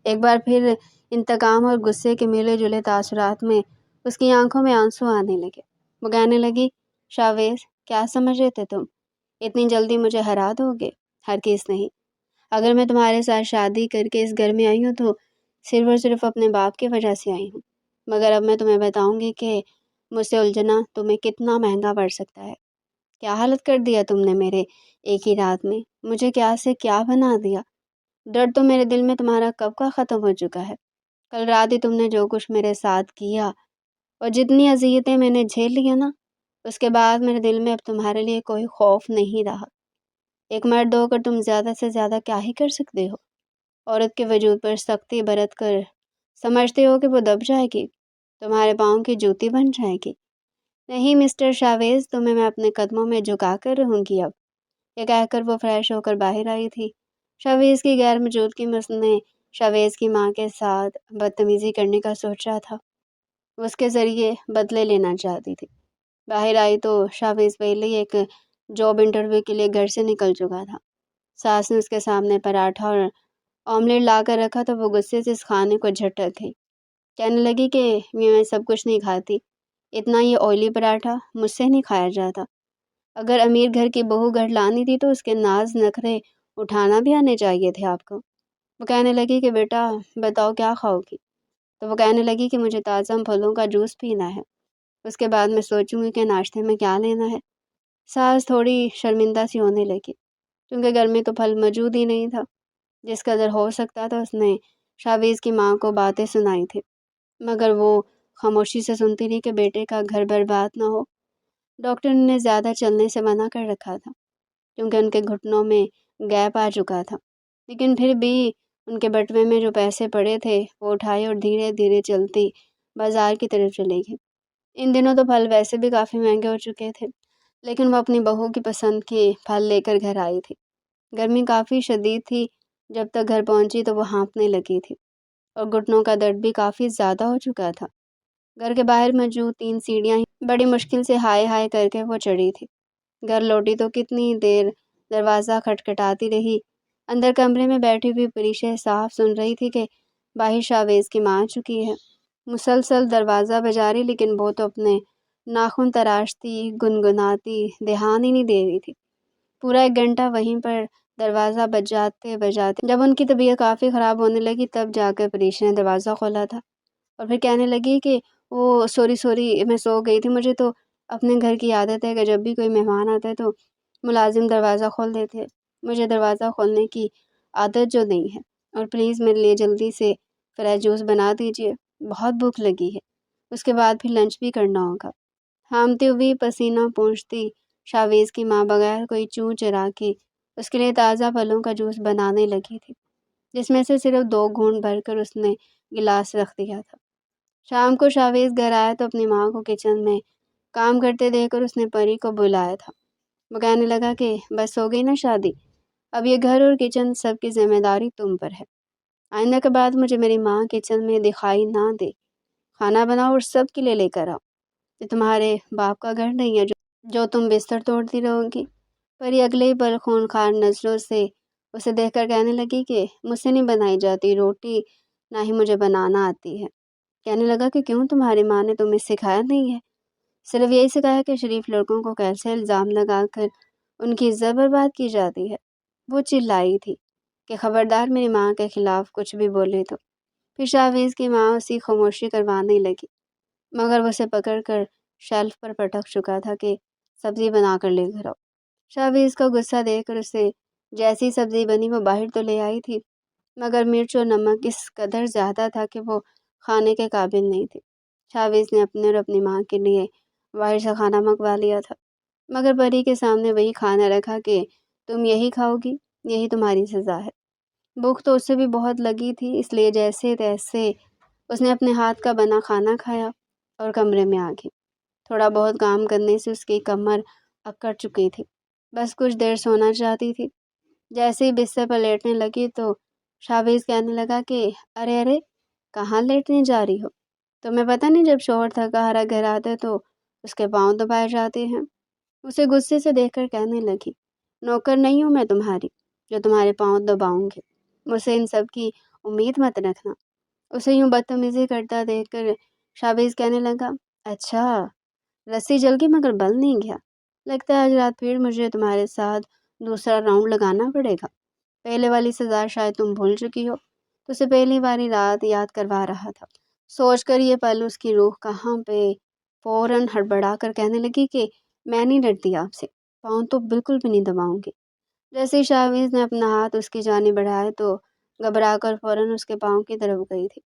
ایک بار پھر انتقام اور غصے کے ملے جلے تاثرات میں اس کی آنکھوں میں آنسو آنے لگے۔ وہ کہنے لگی شاویز کیا سمجھ رہے تھے تم؟ اتنی جلدی مجھے ہرا دو گے؟ ہرگز نہیں۔ اگر میں تمہارے ساتھ شادی کر کے اس گھر میں آئی ہوں تو صرف اور صرف اپنے باپ کی وجہ سے آئی ہوں، مگر اب میں تمہیں بتاؤں گی کہ مجھ سے الجھنا تمہیں کتنا مہنگا پڑ سکتا ہے۔ کیا حالت کر دیا تم نے میرے ایک ہی رات میں، مجھے کیا سے کیا بنا دیا۔ ڈر تو میرے دل میں تمہارا کب کا ختم ہو چکا ہے۔ کل رات ہی تم نے جو کچھ میرے ساتھ کیا اور جتنی اذیتیں میں نے جھیل لی ہیں نا، اس کے بعد میرے دل میں اب تمہارے لیے کوئی خوف نہیں رہا۔ ایک مرد ہو کر تم زیادہ سے زیادہ کیا ہی کر سکتے ہو؟ عورت کے وجود پر سختی برت کر سمجھتے ہو کہ وہ دب جائے گی، تمہارے پاؤں کی جوتی بن جائے گی۔ نہیں مسٹر شاویز، تمہیں میں اپنے قدموں میں جھکا کر رہوں گی اب۔ یہ کہہ کر وہ فریش ہو کر باہر آئی تھی۔ شاویز کی غیر موجودگی میں اس نے شاویز کی ماں کے ساتھ بدتمیزی کرنے کا سوچا تھا۔ وہ اس کے ذریعے بدلے لینا چاہتی تھی۔ باہر آئی تو شاویز پہلے ہی ایک جاب انٹرویو کے لیے گھر سے نکل چکا تھا۔ ساس نے اس کے سامنے پراٹھا اور آملیٹ لا کر رکھا تو وہ غصے سے اس کھانے کو جھٹک گئی۔ کہنے لگی کہ میں سب کچھ نہیں کھاتی، اتنا یہ آئلی پراٹھا مجھ سے نہیں کھایا جاتا۔ اگر امیر گھر کی بہو گھر لانی تھی تو اس کے ناز نخرے اٹھانا بھی آنے چاہیے تھے آپ کو۔ وہ کہنے لگی کہ بیٹا بتاؤ کیا کھاؤ گی؟ تو وہ کہنے لگی کہ مجھے تازہ پھلوں کا جوس پینا ہے، اس کے بعد میں سوچوں گی کہ ناشتے میں کیا لینا ہے۔ ساس تھوڑی شرمندہ سی ہونے لگی کیونکہ گھر میں تو پھل موجود ہی نہیں تھا۔ جس قدر ہو سکتا تھا اس نے شاویز کی ماں کو باتیں سنائی تھی، مگر وہ خاموشی سے سنتی رہی کہ بیٹے کا گھر برباد نہ ہو۔ ڈاکٹر نے زیادہ چلنے سے منع کر رکھا تھا کیونکہ ان کے گھٹنوں میں گیپ آ چکا تھا، لیکن پھر بھی ان کے بٹوے میں جو پیسے پڑے تھے وہ اٹھائے اور دھیرے دھیرے چلتی بازار کی طرف چلے گئی۔ ان دنوں تو پھل ویسے بھی کافی مہنگے ہو چکے تھے، لیکن وہ اپنی بہو کی پسند کے پھل لے کر گھر آئی تھی۔ گرمی کافی شدید تھی، جب تک گھر پہنچی تو وہ ہانپنے لگی تھی اور گھٹنوں کا درد بھی کافی زیادہ ہو چکا تھا۔ گھر کے باہر موجود 3 سیڑھیاں ہی بڑی مشکل سے ہائے ہائے کر کے وہ چڑھی تھی۔ گھر لوٹی تو کتنی دیر دروازہ کھٹکھٹاتی رہی۔ اندر کمرے میں بیٹھی ہوئی پریشا صاف سن رہی تھی کہ باہر شاویز کی ماں آ چکی ہے۔ مسلسل دروازہ بجا رہی لیکن وہ تو اپنے ناخن تراشتی گنگناتی دھیان ہی نہیں دے رہی تھی۔ پورا 1 گھنٹہ وہیں پر دروازہ بجاتے بجاتے جب ان کی طبیعت کافی خراب ہونے لگی تب جا کر پریشا نے دروازہ کھولا تھا اور پھر کہنے لگی کہ سوری میں سو گئی تھی، مجھے تو اپنے گھر کی عادت ہے کہ جب بھی کوئی مہمان آتا ہے تو ملازم دروازہ کھول دیتے ہیں۔ مجھے دروازہ کھولنے کی عادت جو نہیں ہے، اور پلیز میرے لیے جلدی سے فریش جوس بنا دیجیے، بہت بھوک لگی ہے، اس کے بعد پھر لنچ بھی کرنا ہوگا۔ ہامتی ہوئی پسینہ پونچھتی شاویز کی ماں بغیر کوئی چوں چرا کے اس کے لیے تازہ پھلوں کا جوس بنانے لگی تھی، جس میں سے صرف 2 گھونٹ بھر کر اس نے گلاس رکھ دیا تھا۔ شام کو شاویز گھر آیا تو اپنی ماں کو کچن میں کام کرتے دیکھ کر اس نے پری کو بلایا تھا۔ وہ کہنے لگا کہ بس ہو گئی نا شادی، اب یہ گھر اور کچن سب کی ذمہ داری تم پر ہے۔ آئندہ کے بعد مجھے میری ماں کچن میں دکھائی نہ دے، کھانا بناؤ اور سب کے لیے لے کر آؤ۔ یہ تمہارے باپ کا گھر نہیں ہے جو تم بستر توڑتی رہو گی۔ پری اگلے ہی پل خونخوار نظروں سے اسے دیکھ کر کہنے لگی کہ مجھ سے نہیں بنائی جاتی روٹی، نہ ہی مجھے بنانا آتی ہے۔ کہنے لگا کہ کیوں، تمہاری ماں نے تمہیں سکھایا نہیں ہے؟ صرف یہی سکھایا کہ شریف لڑکوں کو کیسے الزام لگا کر ان کی عزت برباد کی جاتی ہے۔ وہ چلائی تھی کہ خبردار میری ماں کے خلاف کچھ بھی بولے تو۔ پھر شاویز کی ماں اسی خاموشی کروانے لگی، مگر وہ اسے پکڑ کر شیلف پر پٹک چکا تھا کہ سبزی بنا کر لے کر آؤ۔ شاویز کا غصہ دیکھ کر اسے جیسی سبزی بنی وہ باہر تو لے آئی تھی، مگر مرچ اور نمک اس قدر زیادہ تھا کہ وہ کھانے کے قابل نہیں تھی۔ شاویز نے اپنے اور اپنی ماں کے لیے باہر سے کھانا منگوا لیا تھا، مگر پری کے سامنے وہی کھانا رکھا کہ تم یہی کھاؤ گی، یہی تمہاری سزا ہے۔ بھوک تو اسے بھی بہت لگی تھی، اس لیے جیسے تیسے اس نے اپنے ہاتھ کا بنا کھانا کھایا اور کمرے میں آ گئی۔ تھوڑا بہت کام کرنے سے اس کی کمر اکڑ چکی تھی، بس کچھ دیر سونا چاہتی تھی۔ جیسے ہی بستر پر لیٹنے لگی تو شاویز کہنے لگا کہ ارے ارے، کہاں لیٹنے جا رہی ہو؟ تمہیں پتہ نہیں جب شوہر تھکا ہارا گھر آتا ہے تو اس کے پاؤں دبائے جاتے ہیں؟ اسے غصے سے دیکھ کر کہنے لگی، نوکر نہیں ہوں میں تمہاری جو تمہارے پاؤں دباؤں گی، مجھ سے ان سب کی امید مت رکھنا۔ اسے یوں بدتمیزی کرتا دیکھ کر شاویز کہنے لگا، اچھا، رسی جل گئی مگر بل نہیں گیا، لگتا ہے آج رات پھر مجھے تمہارے ساتھ دوسرا راؤنڈ لگانا پڑے گا۔ پہلے والی سزا شاید تم بھول چکی ہو، تو اسے پہلی والی رات یاد کروا رہا تھا۔ سوچ کر یہ پل اس کی روح کہاں پہ فوراً ہڑبڑا کر کہنے لگی کہ میں نہیں ڈرتی آپ سے، پاؤں تو بالکل بھی نہیں دباؤں گی۔ جیسے ہی شاویز نے اپنا ہاتھ اس کی جانب بڑھایا تو گھبرا کر فوراً اس کے پاؤں کی طرف گئی تھی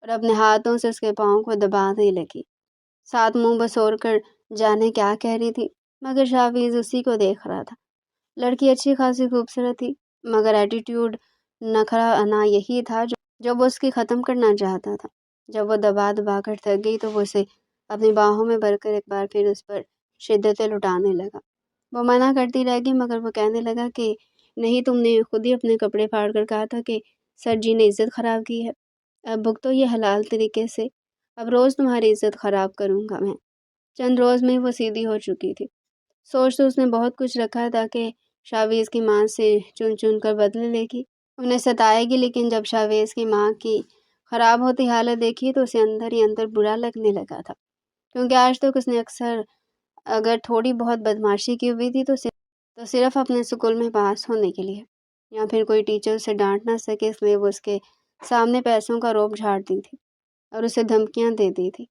اور اپنے ہاتھوں سے اس کے پاؤں کو دبانے لگی، ساتھ منہ بسور کر جانے کیا کہہ رہی تھی، مگر شاویز اسی کو دیکھ رہا تھا۔ لڑکی اچھی خاصی خوبصورت تھی، مگر ایٹیٹیوڈ نخرہ انا یہی تھا جو وہ اس کی ختم کرنا چاہتا تھا۔ جب وہ دبا دبا کر تھک گئی تو وہ اسے اپنی باہوں میں بھر کر ایک بار پھر اس پر شدتیں لٹانے لگا۔ وہ منع کرتی رہ گئی، مگر وہ کہنے لگا کہ نہیں، تم نے خود ہی اپنے کپڑے پھاڑ کر کہا تھا کہ سر جی نے عزت خراب کی ہے، اب بھگتو یہ حلال طریقے سے، اب روز تمہاری عزت خراب کروں گا میں۔ چند روز میں وہ سیدھی ہو چکی تھی۔ سوچ تو اس نے بہت کچھ رکھا تھا کہ شاویز کی ماں سے چن چن کر بدلے لے گی، انہیں ستائے گی، لیکن جب شاویز کی ماں کی خراب ہوتی حالت دیکھی تو اسے اندر ہی اندر برا لگنے لگا تھا، کیونکہ آج تک اس نے اکثر اگر تھوڑی بہت بدماشی کی ہوئی تھی تو صرف اپنے اسکول میں پاس ہونے کے لیے، یا پھر کوئی ٹیچر اسے ڈانٹ نہ سکے اس لیے وہ اس کے سامنے پیسوں کا روب جھاڑتی تھی اور اسے دھمکیاں دیتی تھی۔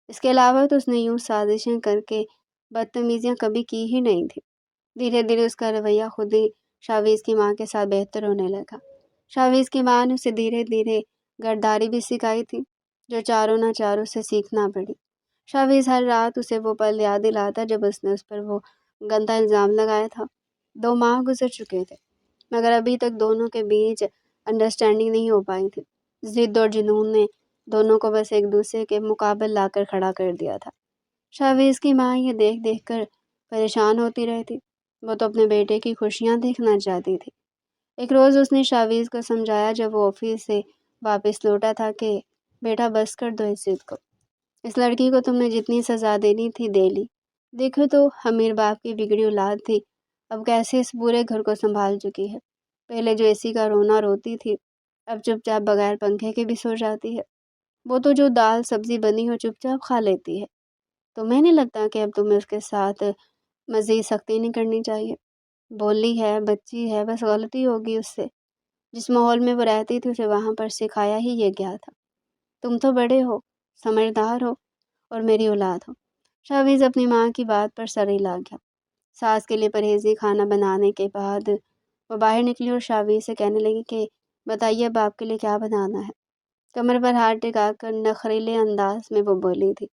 اس کے علاوہ تو اس نے یوں سازشیں کر کے بدتمیزیاں کبھی کی ہی نہیں تھی۔ دھیرے دھیرے اس کا رویہ خود ہی شاویز کی ماں کے ساتھ بہتر ہونے لگا۔ شاویز کی ماں نے اسے دھیرے دھیرے غداری بھی سکھائی تھی، جو چاروں نہ چاروں سے سیکھنا پڑی۔ شاویز ہر رات اسے وہ پل یاد دلاتا جب اس نے اس پر وہ گندا الزام لگایا تھا۔ 2 ماہ گزر چکے تھے، مگر ابھی تک دونوں کے بیچ انڈرسٹینڈنگ نہیں ہو پائی تھی۔ ضد اور جنون نے دونوں کو بس ایک دوسرے کے مقابل لا کر کھڑا کر دیا تھا۔ شاویز کی ماں یہ دیکھ دیکھ کر پریشان ہوتی رہتی، وہ تو اپنے بیٹے کی خوشیاں دیکھنا چاہتی تھی۔ ایک روز اس نے شاویز کو سمجھایا جب وہ آفس سے واپس لوٹا تھا کہ بیٹا بس کر دو اس ضد کو، اس لڑکی کو تم نے جتنی سزا دینی تھی دے لی، دیکھو تو امیر باپ کی بگڑی اولاد تھی، اب کیسے اس پورے گھر کو سنبھال چکی ہے۔ پہلے جو اے سی کا رونا روتی تھی، اب چپ چاپ بغیر پنکھے کے بھی سو جاتی ہے۔ وہ تو جو دال سبزی بنی ہو چپ چاپ کھا لیتی ہے۔ تمہیں نہیں لگتا کہ اب تمہیں اس کے ساتھ مزید سختی نہیں کرنی چاہیے؟ بولی ہے، بچی ہے، بس غلطی ہوگی اس سے، جس ماحول میں وہ رہتی تھی اسے وہاں پر سکھایا ہی یہ گیا تھا۔ تم تو بڑے ہو، سمجھدار ہو اور میری اولاد ہو۔ شاویز اپنی ماں کی بات پر سر ہلا گیا۔ ساس کے لیے پرہیزی کھانا بنانے کے بعد وہ باہر نکلی اور شاویز سے کہنے لگی کہ بتائیے اب آپ کے لیے کیا بنانا ہے۔ کمر پر ہاتھ ٹکا کر نخریلے انداز میں وہ بولی تھی،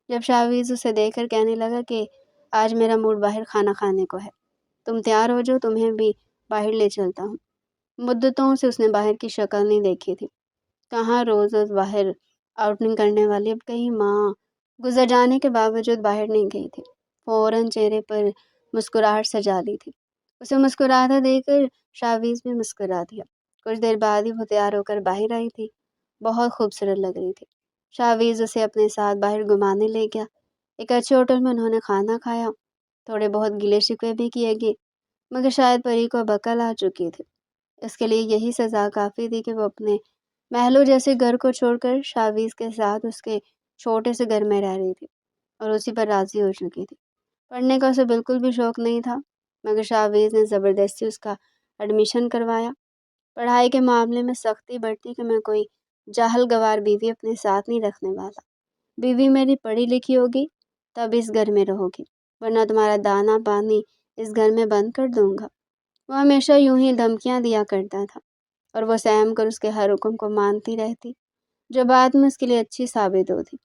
جب شاویز اسے دیکھ کر کہنے لگا کہ آج میرا موڈ باہر کھانا کھانے کو ہے، تم تیار ہو جو تمہیں بھی باہر لے چلتا ہوں۔ مدتوں سے اس نے باہر کی شکل نہیں دیکھی تھی، کہاں روز روز باہر آؤٹنگ کرنے والی، اب کہیں ماں گزر جانے کے باوجود باہر نہیں گئی تھی۔ فوراً چہرے پر مسکراہٹ سجا لی تھی۔ اسے مسکراتا دیکھ کر شاویز بھی مسکرا دیا۔ کچھ دیر بعد ہی وہ تیار ہو کر باہر آئی تھی، بہت خوبصورت لگ رہی تھی۔ شاویز اسے اپنے ساتھ باہر گھمانے لے گیا۔ ایک اچھے ہوٹل میں انہوں نے کھانا کھایا، تھوڑے بہت گلے شکوے بھی کیے گئے، مگر شاید پری کو اب عقل آ چکی تھی۔ اس کے لیے یہی سزا کافی تھی کہ وہ اپنے محلوں جیسے گھر کو چھوڑ کر شاویز کے ساتھ اس کے چھوٹے سے گھر میں رہ رہی تھی اور اسی پر راضی ہو چکی تھی۔ پڑھنے کا اسے بالکل بھی شوق نہیں تھا، مگر شاویز نے زبردستی اس کا ایڈمیشن کروایا۔ پڑھائی کے معاملے میں سختی بڑھتی کہ میں کوئی جاہل گوار بیوی اپنے ساتھ نہیں رکھنے والا۔ بیوی میری پڑھی لکھی ہوگی تب اس گھر میں رہو گی، ورنہ تمہارا دانا پانی اس گھر میں بند کر دوں گا۔ وہ ہمیشہ یوں ہی دھمکیاں دیا کرتا تھا اور وہ سہم کر اس کے ہر حکم کو مانتی رہتی، جو بعد میں اس کے لیے اچھی ثابت ہوتی۔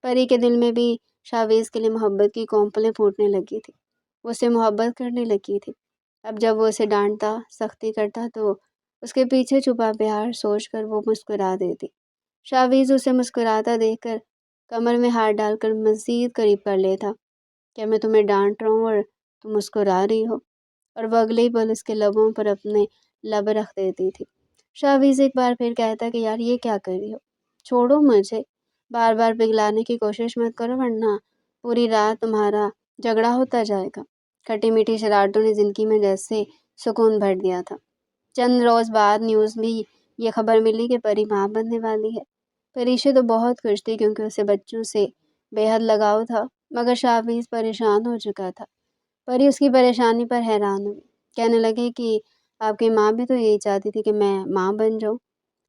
پری کے دل میں بھی شاویز کے لیے محبت کی کونپلیں پھوٹنے لگی تھی، وہ اسے محبت کرنے لگی تھی۔ اب جب وہ اسے ڈانٹتا، سختی کرتا تو اس کے پیچھے چھپا پیار سوچ کر وہ مسکرا دیتی۔ شاویز اسے مسکراتا دیکھ کر کمر میں ہاتھ ڈال کر مزید قریب کر لیتا کہ میں تمہیں ڈانٹ رہا ہوں اور تم مسکرا رہی ہو، اور وہ اگلے ہی پل اس کے لبوں پر اپنے لب رکھ دیتی تھی۔ شاویز ایک بار پھر کہتا کہ یار یہ کیا کر رہی ہو، چھوڑو مجھے، بار بار پگھلانے کی کوشش مت کرو ورنہ پوری رات تمہارا جھگڑا ہوتا جائے گا۔ کھٹی میٹھی شرارتوں نے زندگی میں جیسے سکون بھر دیا تھا۔ چند روز بعد نیوز بھی یہ خبر ملی کہ پری ماں بننے والی ہے۔ پریشے تو بہت خوش تھی کیونکہ اسے بچوں سے بے حد لگاؤ تھا، مگر شاویز پریشان ہو چکا تھا۔ پری اس کی پریشانی پر حیران ہوئی، کہنے لگے کہ آپ کی ماں بھی تو یہی چاہتی تھی کہ میں ماں بن جاؤں،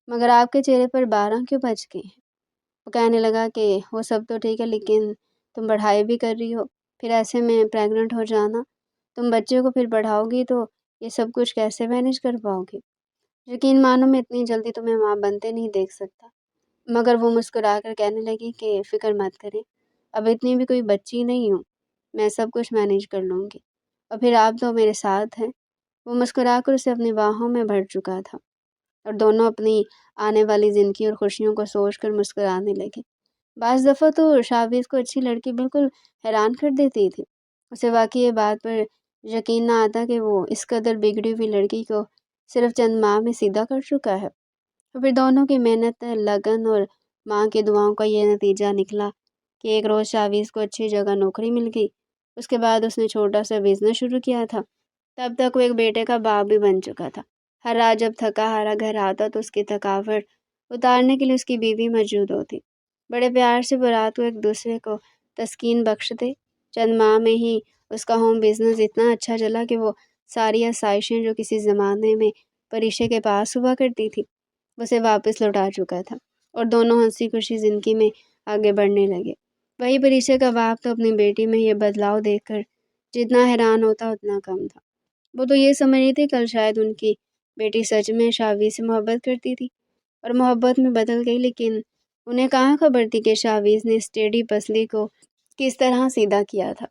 مگر آپ کے چہرے پر 12 کیوں بج گئے ہیں؟ وہ کہنے لگا کہ وہ سب تو ٹھیک ہے لیکن تم پڑھائی بھی کر رہی ہو، پھر ایسے میں پریگننٹ ہو جانا، تم بچے کو پھر پڑھاؤ گی تو یہ سب کچھ کیسے مینیج کر پاؤ گی؟ یقین مانو میں اتنی جلدی تمہیں ماں بنتے نہیں دیکھ سکتا۔ مگر وہ مسکرا کر کہنے لگی کہ فکر مت کریں، اب اتنی بھی کوئی بچی نہیں ہوں، میں سب کچھ مینیج کر لوں گی، اور پھر آپ تو میرے ساتھ ہیں۔ وہ مسکرا کر اسے اپنی باہوں میں بھر چکا تھا اور دونوں اپنی آنے والی زندگی اور خوشیوں کو سوچ کر مسکرانے لگے۔ بعض دفعہ تو شاویز کو اچھی لڑکی بالکل حیران کر دیتی تھی، اسے واقعی یہ بات پر یقین نہ آتا کہ وہ اس قدر بگڑی ہوئی لڑکی کو صرف چند ماہ میں سیدھا کر چکا ہے۔ اور پھر دونوں کی محنت، لگن اور ماں کی دعاؤں کا یہ نتیجہ نکلا کہ ایک روز شاویز کو اچھی جگہ نوکری مل گئی۔ اس کے بعد اس نے چھوٹا سا بزنس شروع کیا تھا۔ تب تک وہ ایک بیٹے کا باپ بھی بن چکا تھا۔ ہر رات جب تھکا ہارا گھر آتا تو اس کی تھکاوٹ اتارنے کے لیے اس کی بیوی موجود ہوتی۔ بڑے پیار سے وہ رات کو ایک دوسرے کو تسکین بخشتے۔ چند ماہ میں ہی اس کا ہوم بزنس اتنا اچھا چلا کہ وہ ساری آسائشیں جو کسی زمانے میں پریشے کے پاس ہوا کرتی تھی اسے واپس لوٹا چکا تھا، اور دونوں ہنسی خوشی زندگی میں آگے بڑھنے لگے۔ وہی پریشے کا باپ تو اپنی بیٹی میں یہ بدلاؤ دیکھ کر جتنا حیران ہوتا اتنا کم تھا۔ وہ تو یہ سمجھ رہی تھی کل شاید ان کی بیٹی سچ میں شاویز سے محبت کرتی تھی اور محبت میں بدل گئی، لیکن انہیں کہاں خبر تھی کہ شاویز نے اس ٹیڑھی پسلی کو کس طرح سیدھا کیا تھا۔